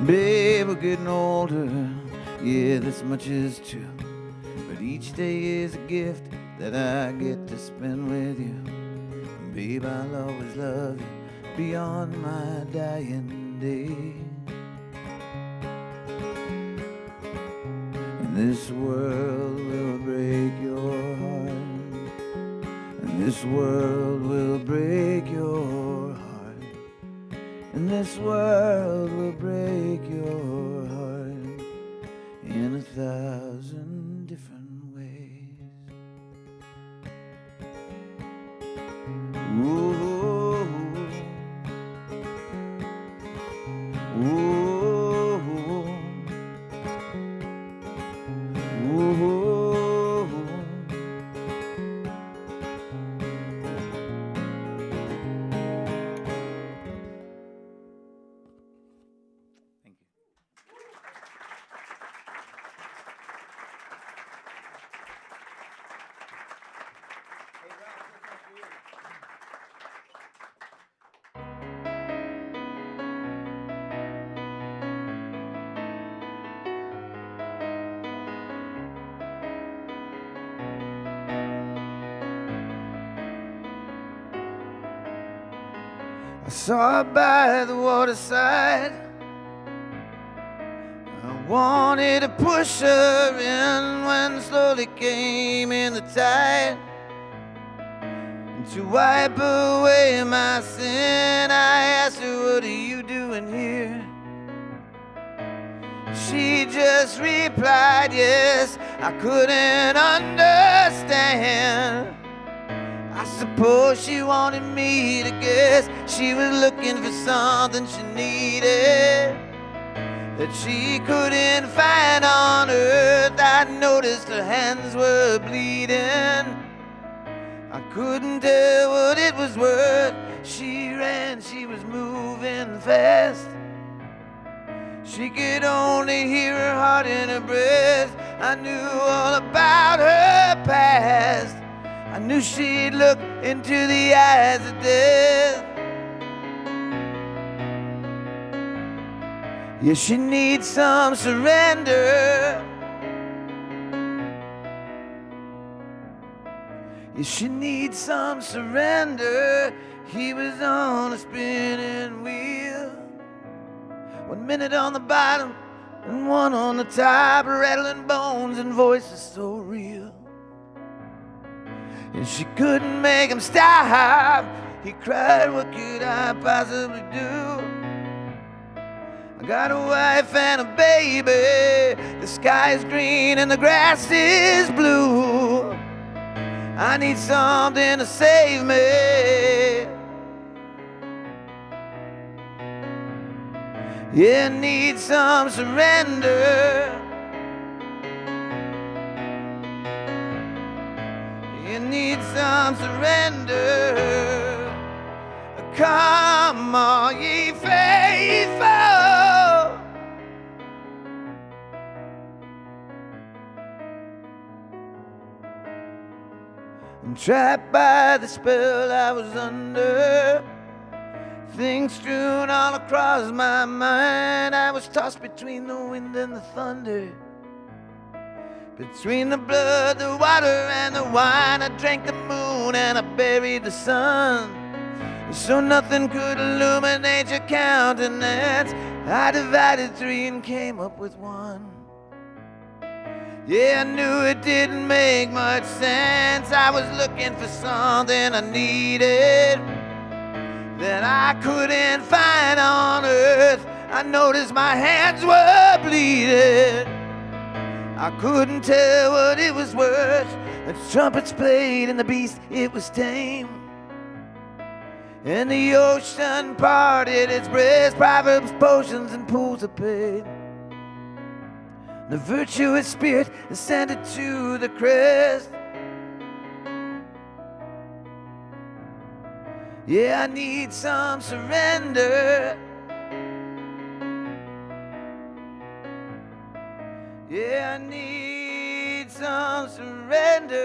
Babe, we're getting older, yeah, this much is true. But each day is a gift that I get to spend with you. Babe, I'll always love you beyond my dying day. And this world will break your heart, and this world will break your heart, and this world will break your heart in 1,000 different ways. Ooh, ooh. I saw her by the waterside. I wanted to push her in when slowly came in the tide. And to wipe away my sin, I asked her, what are you doing here? She just replied, yes, I couldn't understand. I suppose she wanted me to guess she was looking for something she needed that she couldn't find on earth. I noticed her hands were bleeding. I couldn't tell what it was worth. She ran, she was moving fast. She could only hear her heart in her breath. I knew all about her past. I knew she'd look into the eyes of death. Yeah, she needs some surrender. Yeah, she needs some surrender. He was on a spinning wheel. 1 minute on the bottom and one on the top, rattling bones and voices so real. And she couldn't make him stop. He cried, what could I possibly do? I got a wife and a baby. The sky is green and the grass is blue. I need something to save me. Yeah, I need some surrender. You need some surrender. Come on, ye faithful. And trapped by the spell I was under, things strewn all across my mind. I was tossed between the wind and the thunder, between the blood, the water, and the wine. I drank the moon and I buried the sun, so nothing could illuminate your countenance. I divided three and came up with one. Yeah, I knew it didn't make much sense. I was looking for something I needed that I couldn't find on earth. I noticed my hands were bleeding. I couldn't tell what it was worth. The trumpets played and the beast, it was tame. And the ocean parted its breast, proverbs, potions, and pools of pain. The virtuous spirit ascended to the crest. Yeah, I need some surrender. Yeah, I need some surrender.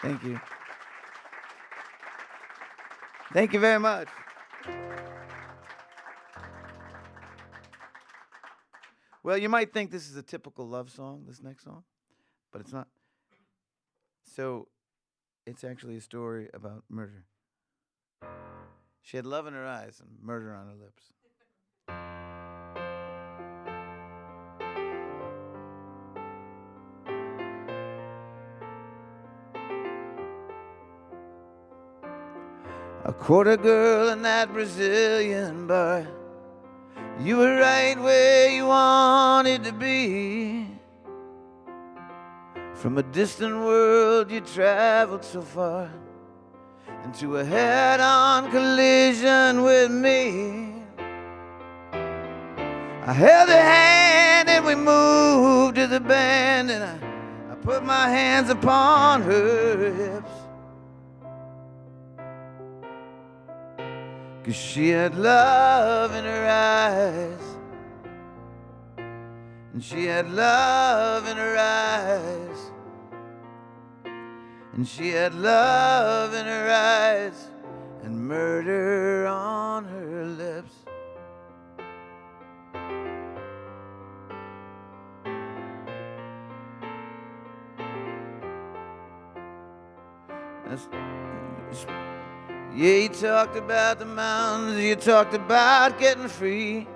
Thank you. Thank you very much. Well, you might think this is a typical love song, this next song, but it's not. So, it's actually a story about murder. She had love in her eyes and murder on her lips. A quarter girl in that Brazilian bar. You were right where you wanted to be. From a distant world you traveled so far, into a head-on collision with me. I held her hand and we moved to the band, and I put my hands upon her hips. 'Cause she had love in her eyes, and she had love in her eyes, and she had love in her eyes, and murder on her lips. Yeah, you talked about the mountains, you talked about getting free.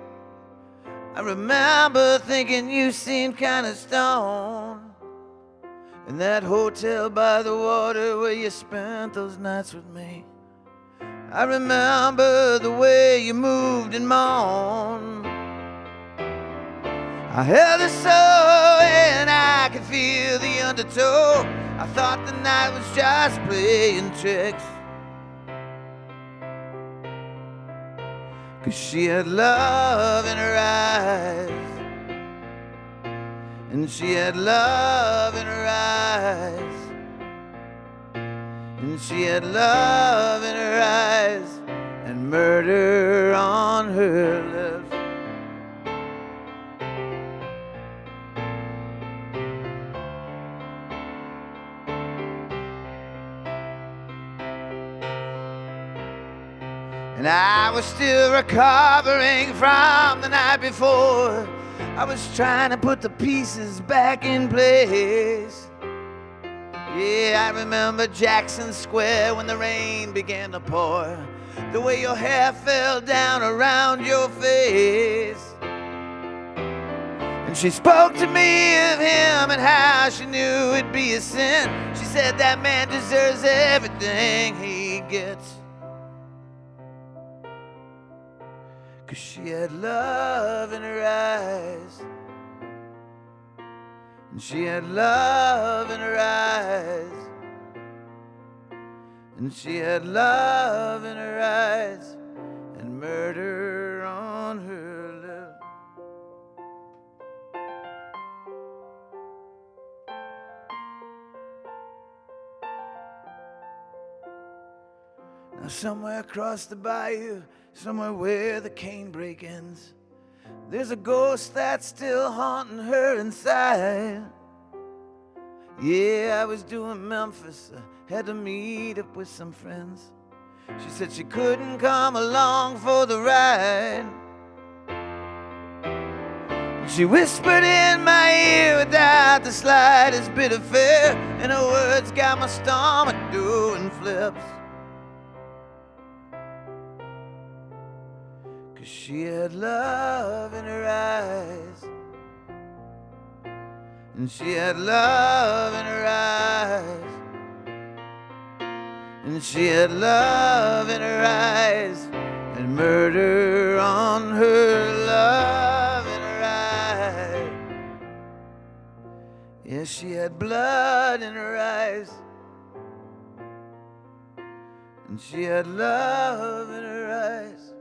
I remember thinking you seemed kind of stoned in that hotel by the water where you spent those nights with me. I remember the way you moved and moaned. I held her so and I could feel the undertow. I thought the night was just playing tricks. 'Cause she had love in her eyes, and she had love in her eyes, and she had love in her eyes, and and murder on her lips. And I was still recovering from the night before. I was trying to put the pieces back in place. Yeah, I remember Jackson Square when the rain began to pour. The way your hair fell down around your face. And she spoke to me of him and how she knew it'd be a sin. She said that man deserves everything he gets. 'Cause she had love in her eyes. And she had love in her eyes. And she had love in her eyes and murder on her lips. Now somewhere across the bayou, somewhere where the canebrake ends, there's a ghost that's still haunting her inside. Yeah, I was doing Memphis, I had to meet up with some friends. She said she couldn't come along for the ride. She whispered in my ear without the slightest bit of fear, and her words got my stomach doing flips. She had love in her eyes. And she had love in her eyes. And she had love in her eyes and murder on her, love in her eyes. Yeah, she had blood in her eyes. And she had love in her eyes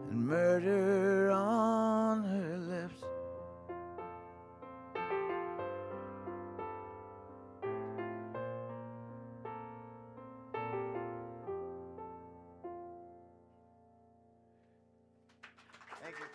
and murder on her lips. Thank you.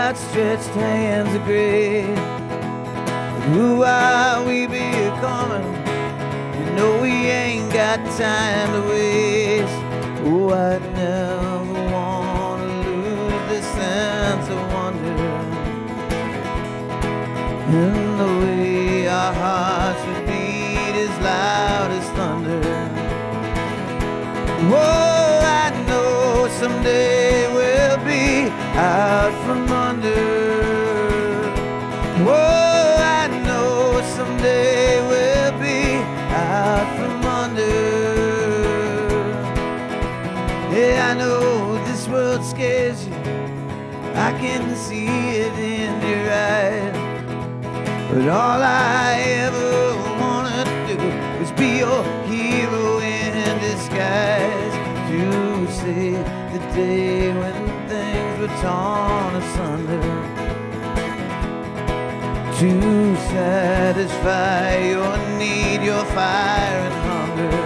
Outstretched hands of grace. Who are we becoming? You know we ain't got time to waste. Oh, I never want to lose this sense of wonder and the way our hearts would beat as loud as thunder. Oh, I know someday we'll be out from under. Oh, I know someday we'll be out from under. Yeah, I know this world scares you, I can see it in your eyes. But all I ever wanted to do was be your hero in disguise, to save the day when things were torn asunder, to satisfy your need, your fire and hunger.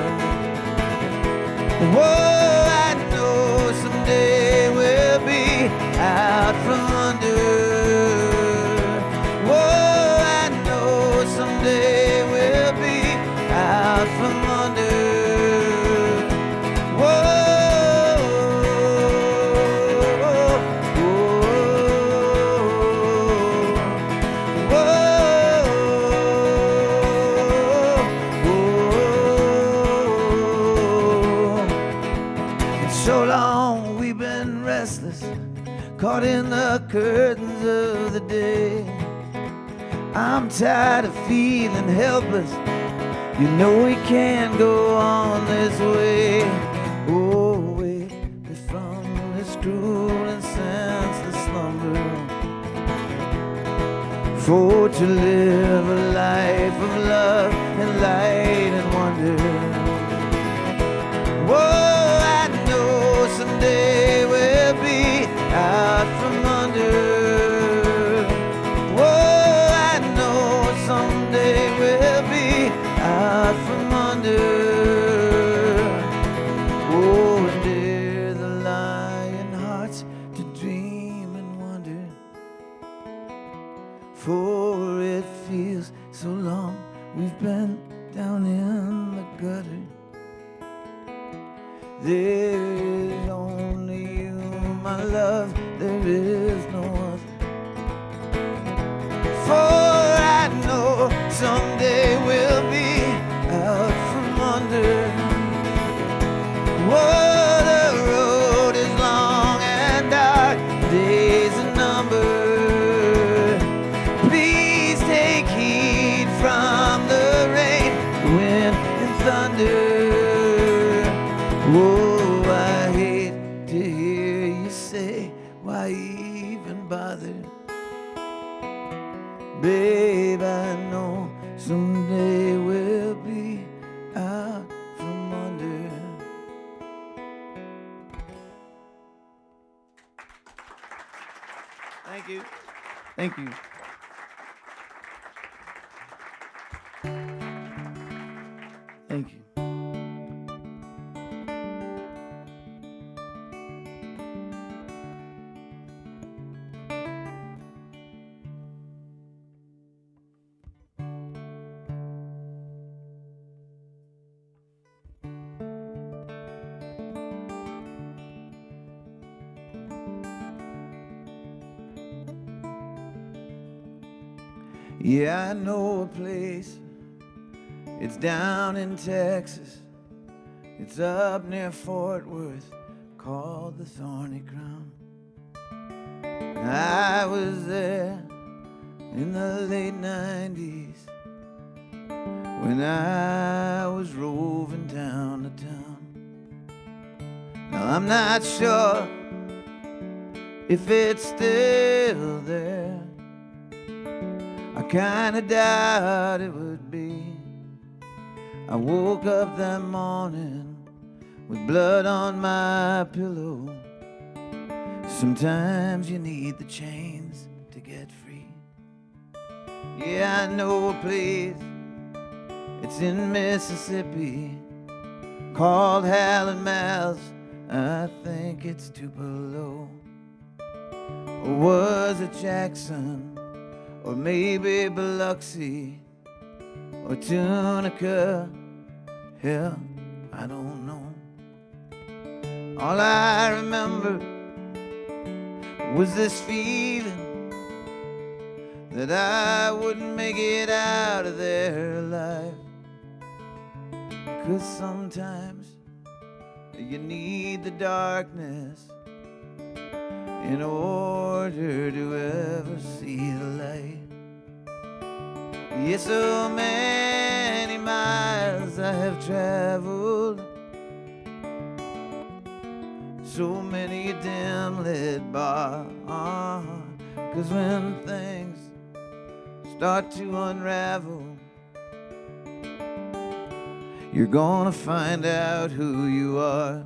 Oh, I know someday we'll be out from under. Oh, I know someday we'll be out from under. the curtains of the day. I'm tired of feeling helpless. You know we can't go on this way. Oh, away from this cruel and senseless slumber, for to live a life of love and light and wonder. Whoa, I know someday we'll be out from under. Whoa, I know someday we'll be out from under. Oh, and dare the lion hearts to dream and wonder, for it feels so long we've been down in the gutter. There is only you, my love, there is no other. For I know someday we'll be out from under. Whoa, the road is long and dark, days are numbered. Please take heed from the rain, wind and thunder. Whoa, I hate to hear you say, why even bother? Babe, I know someday we'll be out from under. Thank you. Thank you. Thank you. Yeah, I know a place. It's down in Texas. It's up near Fort Worth, called the Thorny Crown. I was there in the late 90s when I was roving town to town. Now I'm not sure if it's still there. I kinda doubt it would be. I woke up that morning with blood on my pillow. Sometimes you need the chains to get free. Yeah, I know a place. It's in Mississippi, called Hal and Mal's. I think it's Tupelo. Or was it Jackson? Or maybe Biloxi or Tunica. Hell, I don't know. All I remember was this feeling that I wouldn't make it out of there alive. 'Cause sometimes you need the darkness in order to ever see the light. Yes, so many miles I have traveled, so many dim lit bars. 'Cause when things start to unravel, you're gonna find out who you are.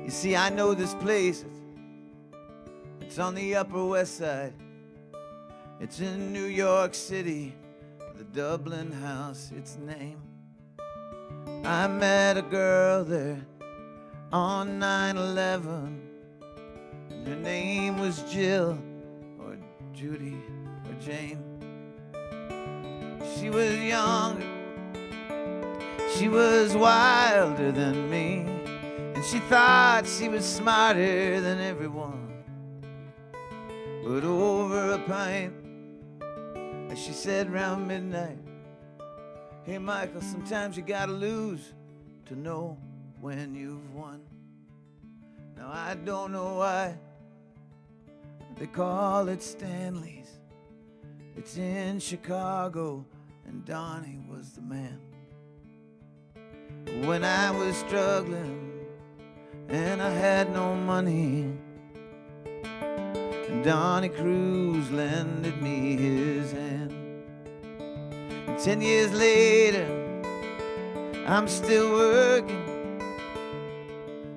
You see, I know this place. It's on the Upper West Side. It's in New York City, the Dublin House, its name. I met a girl there on 9/11. Her name was Jill, or Judy, or Jane. She was younger, she was wilder than me, and she thought she was smarter than everyone. But over a pint, as she said round midnight, hey Michael, sometimes you gotta lose to know when you've won. Now I don't know why They call it Stanley's. It's in Chicago, and Donnie was the man. When I was struggling and I had no money, and Donnie Cruz lended me his hand. And 10 years later, I'm still working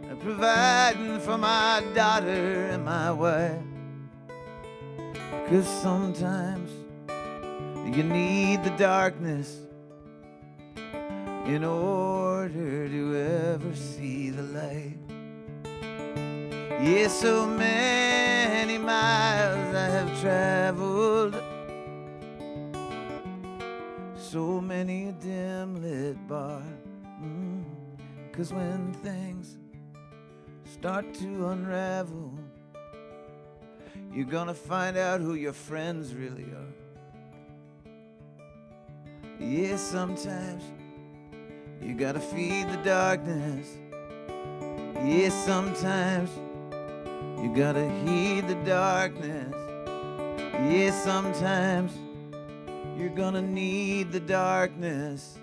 and providing for my daughter and my wife. 'Cause sometimes you need the darkness in order to ever see the light. Yes, so many miles I have traveled, so many a dim lit bar. 'Cause when things start to unravel, you're gonna find out who your friends really are. Yes, sometimes you gotta feed the darkness. Yes, sometimes you gotta heed the darkness. Yes, sometimes you're gonna need the darkness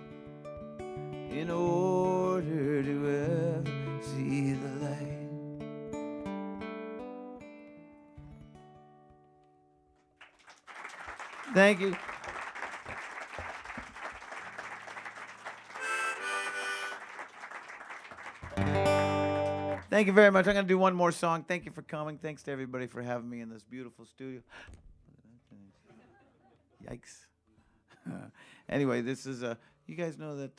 in order to ever see the light. Thank you. Thank you very much. I'm going to do one more song. Thank you for coming. Thanks to everybody for having me in this beautiful studio. Yikes. Anyway, this is you guys know that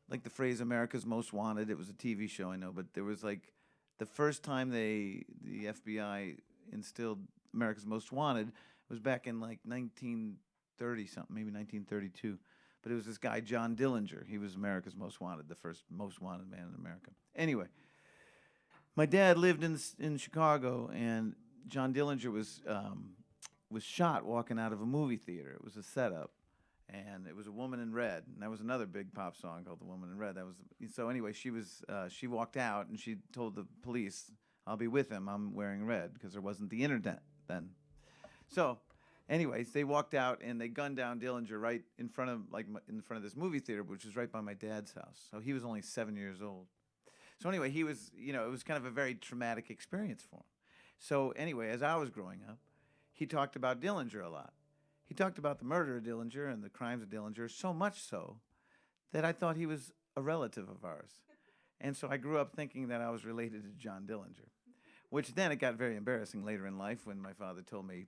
like the phrase America's Most Wanted. It was a TV show, I know, but there was like the first time the FBI instilled America's Most Wanted was back in like 1930 something, maybe 1932. But it was this guy, John Dillinger. He was America's Most Wanted, the first most wanted man in America. Anyway, my dad lived in Chicago, and John Dillinger was shot walking out of a movie theater. It was a setup, and it was A Woman in Red, and that was another big pop song called The Woman in Red. That was so. Anyway, she walked out, and she told the police, "I'll be with him. I'm wearing red," because there wasn't the internet then. So. Anyways, they walked out and they gunned down Dillinger right in front of this movie theater, which was right by my dad's house. So he was only 7 years old. So anyway, he was, it was kind of a very traumatic experience for him. So anyway, as I was growing up, he talked about Dillinger a lot. He talked about the murder of Dillinger and the crimes of Dillinger, so much so that I thought he was a relative of ours. And so I grew up thinking that I was related to John Dillinger, which then it got very embarrassing later in life when my father told me,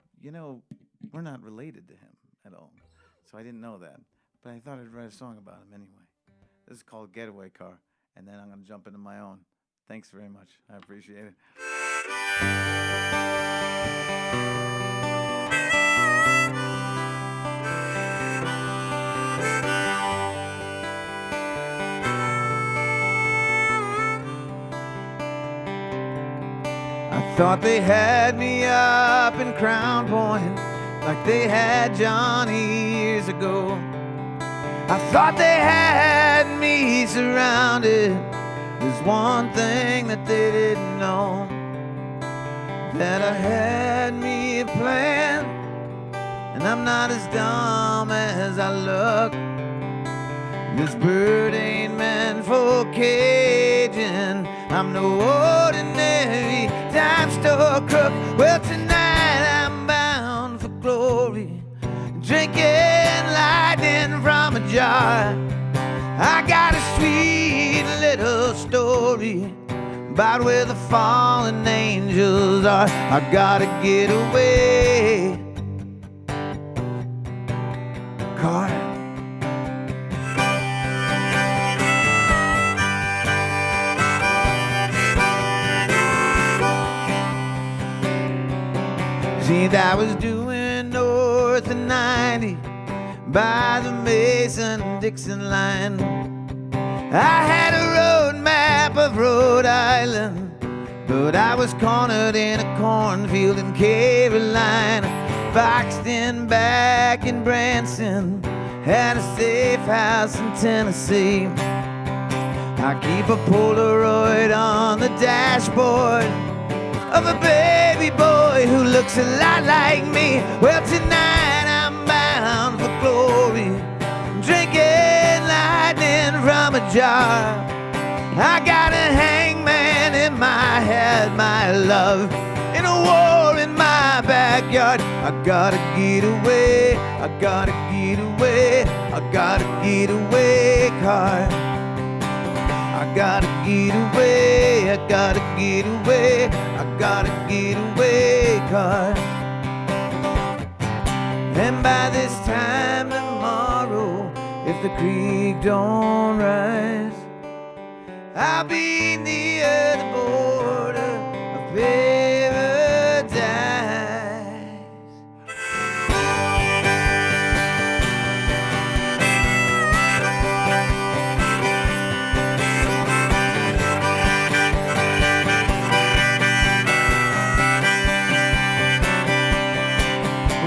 we're not related to him at all. So I didn't know that. But I thought I'd write a song about him anyway. This is called Getaway Car, and then I'm going to jump into my own. Thanks very much. I appreciate it. I thought they had me up in Crown Point like they had Johnny years ago. I thought they had me surrounded. There's one thing that they didn't know, that I had me a plan, and I'm not as dumb as I look. This bird ain't meant for caging. I'm no ordinary dime store crook. Well, tonight I'm bound for glory, drinking lightning from a jar. I got a sweet little story about where the fallen angels are. I gotta get away. Car. See, I was doing north of 90 by the Mason-Dixon line. I had a road map of Rhode Island, but I was cornered in a cornfield in Carolina. Boxed in back in Branson, had a safe house in Tennessee. I keep a Polaroid on the dashboard of a baby baby boy who looks a lot like me. Well, tonight I'm bound for glory, drinking lightning from a jar. I got a hangman in my head, my love, in a war in my backyard. I gotta get away, I gotta get away, I gotta get away, car. I gotta get away, I gotta get away, I gotta get away, car. And by this time tomorrow, if the creek don't rise, I'll be near the border of paradise.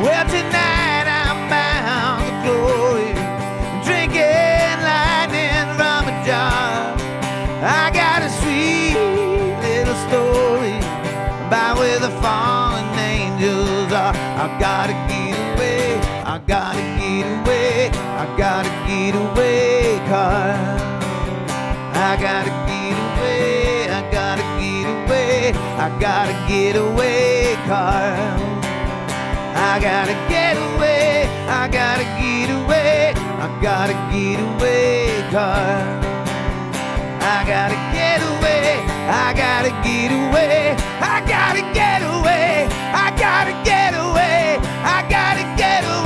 Well, tonight I'm bound for glory, drinking lightning from a jar. I got a sweet little story about where the fallen angels are. I gotta get away, I gotta get away, I gotta get away, car. I gotta get away, I gotta get away, I gotta get away, car. I gotta get away, I gotta get away, I gotta get away, car. I gotta get away, I gotta get away, I gotta get away, I gotta get away, I gotta get away.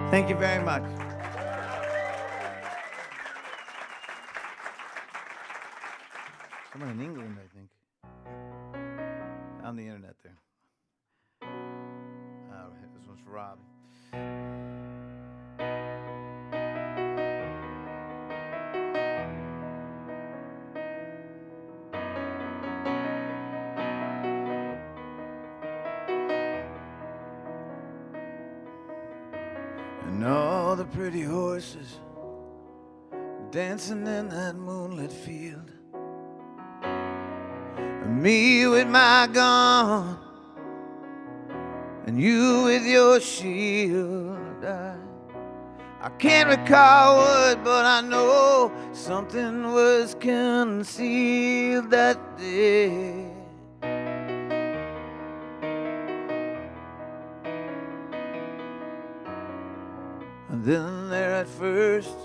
Thank you very much. Someone in England, I think. On the internet there. This one's for Rob. And all the pretty horses dancing in that moonlit field, and me with my gun and you with your shield. I can't recall what, but I know something was concealed that day. And then there at first,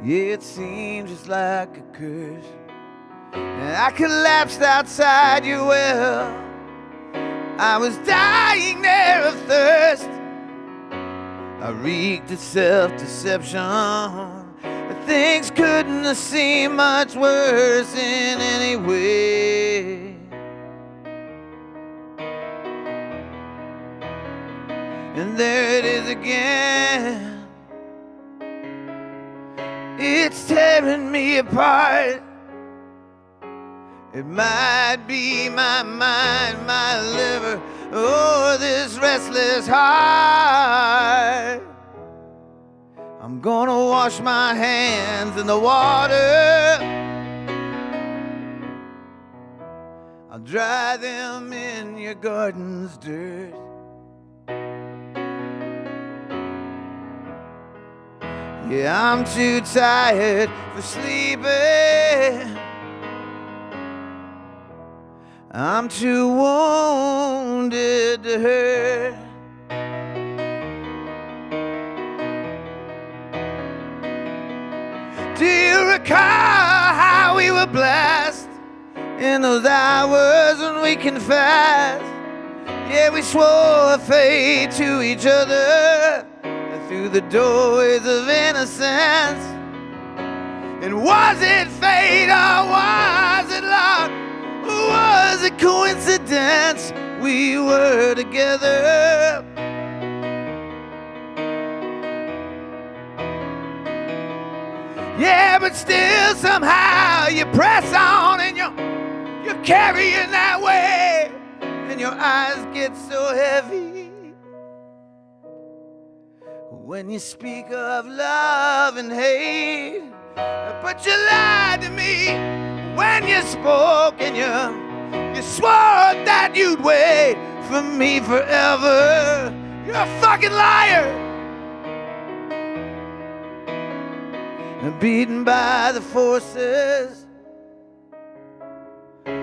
yeah, it seemed just like a curse. And I collapsed outside your well. I was dying there of thirst. I reeked of self-deception. Things couldn't have seemed much worse in any way. And there it is again. It's tearing me apart. It might be my mind, my liver, or this restless heart. I'm gonna wash my hands in the water. I'll dry them in your garden's dirt. Yeah, I'm too tired for sleeping. I'm too wounded to hurt. Do you recall how we were blessed in those hours when we confessed? Yeah, we swore a faith to each other through the doorways of innocence. And was it fate or was it luck? Or was it coincidence we were together? Yeah, but still somehow you press on and you're carrying that way, and your eyes get so heavy when you speak of love and hate. But you lied to me when you spoke, and you swore that you'd wait for me forever. You're a fucking liar. Beaten by the forces,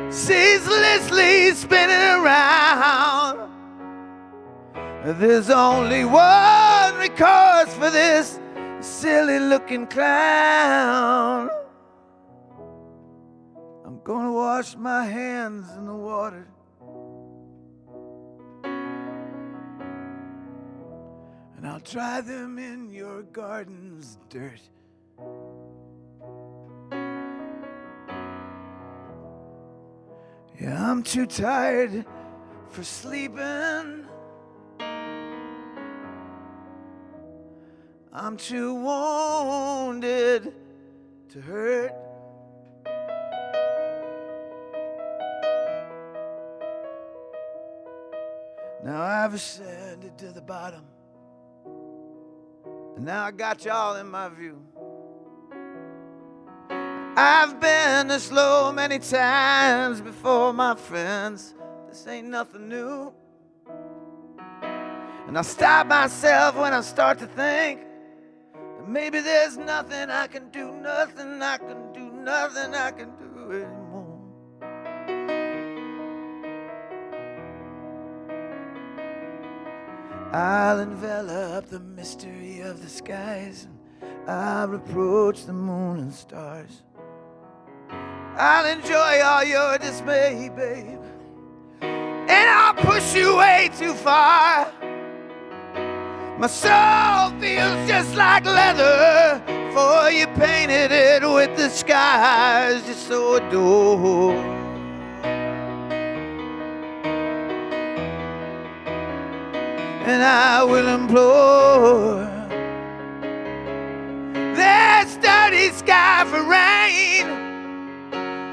ceaselessly spinning around. There's only one recourse for this silly looking clown. I'm gonna wash my hands in the water, and I'll dry them in your garden's dirt. Yeah, I'm too tired for sleeping. I'm too wounded to hurt. Now I've ascended to the bottom, and now I got y'all in my view. I've been this low many times before, my friends. This ain't nothing new. And I stop myself when I start to think that maybe there's nothing I can do, nothing I can do, nothing I can do anymore. I'll envelop the mystery of the skies, and I'll approach the moon and stars. I'll enjoy all your dismay, babe, and I'll push you way too far. My soul feels just like leather, for you painted it with the skies you so adore. And I will implore that sturdy sky for rain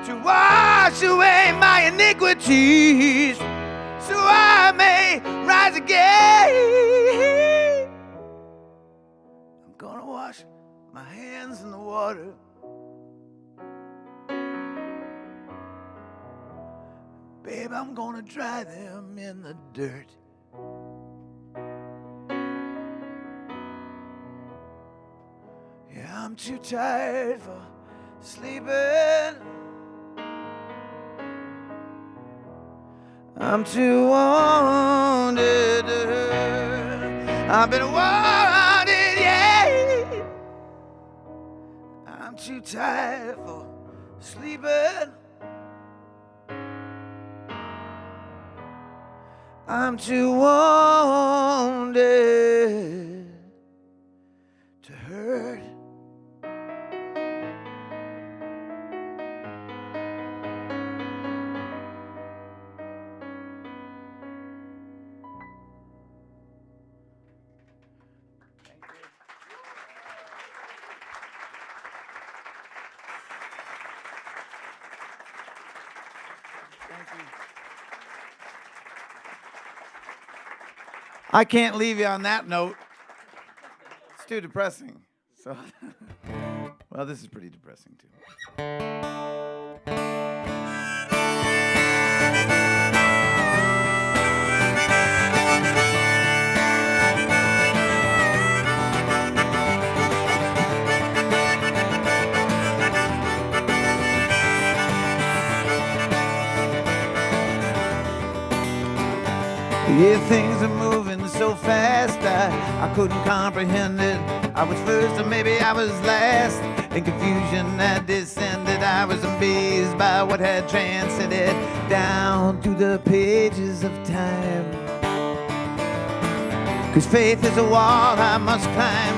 to wash away my iniquities, so I may rise again. I'm gonna wash my hands in the water, babe, I'm gonna dry them in the dirt. Yeah, I'm too tired for sleeping. I'm too wounded to hurt. I've been wounded, yeah. I'm too tired for sleeping. I'm too wounded to hurt. I can't leave you on that note. It's too depressing. So, well, this is pretty depressing too. Yeah, things are moving so fast, I couldn't comprehend it. I was first or maybe I was last. In confusion that descended, I was amazed by what had transcended down through the pages of time. 'Cause faith is a wall I must climb.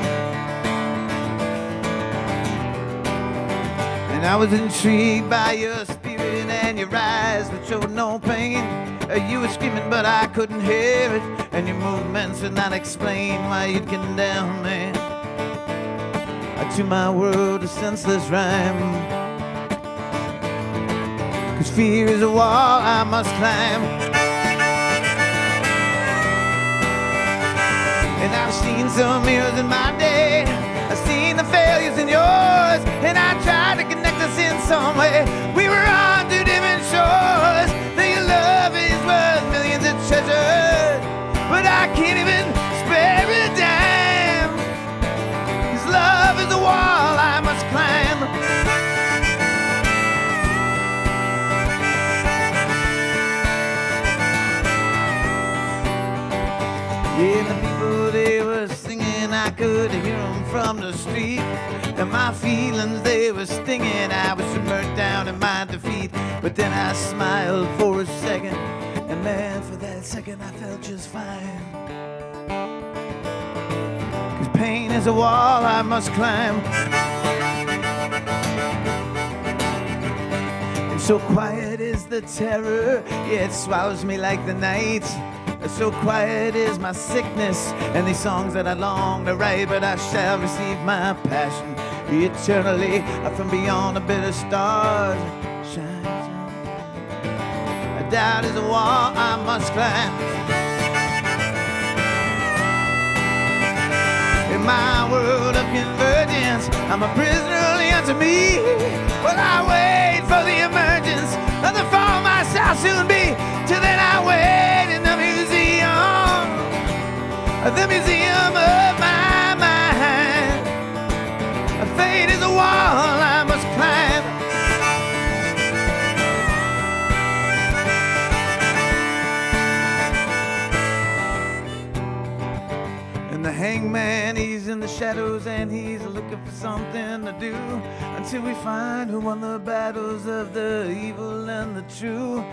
I was intrigued by your spirit and your eyes that showed no pain. You were screaming but I couldn't hear it, and your movements would not explain why you'd condemn me. To my world a senseless rhyme, 'cause fear is a wall I must climb. And I've seen some mirrors in my day, I've seen the failures in yours, and I tried to connect us in some way. We were on two different shores. That your love is worth millions of treasures, but I can't even spare a dime, 'cause love is a wall I must climb. Yeah, the people they were singing, I could hear them from the street. And my feelings, they were stinging. I was submerged down in my defeat. But then I smiled for a second, and man, for that second I felt just fine. 'Cause pain is a wall I must climb. And so quiet is the terror, yeah, it swallows me like the night. So quiet is my sickness, and these songs that I long to write, but I shall receive my passion eternally from beyond the bitter stars. Shines on. A doubt is a wall I must climb. In my world of convergence, I'm a prisoner only unto me. Well, I wait for the emergence of the form I shall soon be. Till then I wait in the museum of my mind. Fate is a wall I must climb. And the hangman, he's in the shadows, and he's looking for something to do, until we find who won the battles of the evil and the true.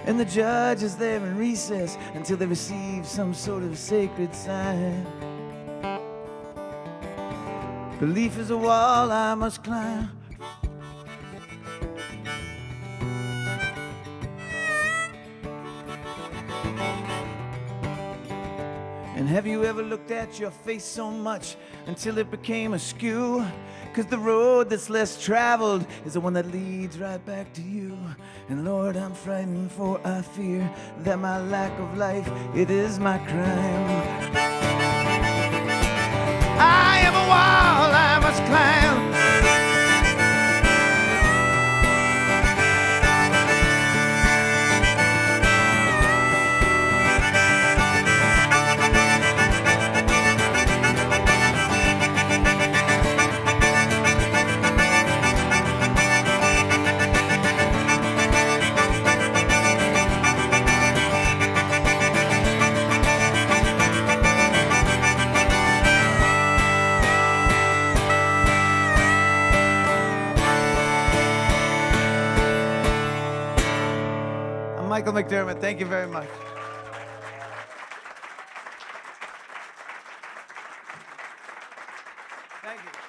And the judge is there in recess until they receive some sort of sacred sign. Belief is a wall I must climb. And have you ever looked at your face so much until it became askew? 'Cause the road that's less traveled is the one that leads right back to you. And Lord, I'm frightened, for I fear that my lack of life, it is my crime. I am a wall I must climb. McDermott, thank you very much. Thank you.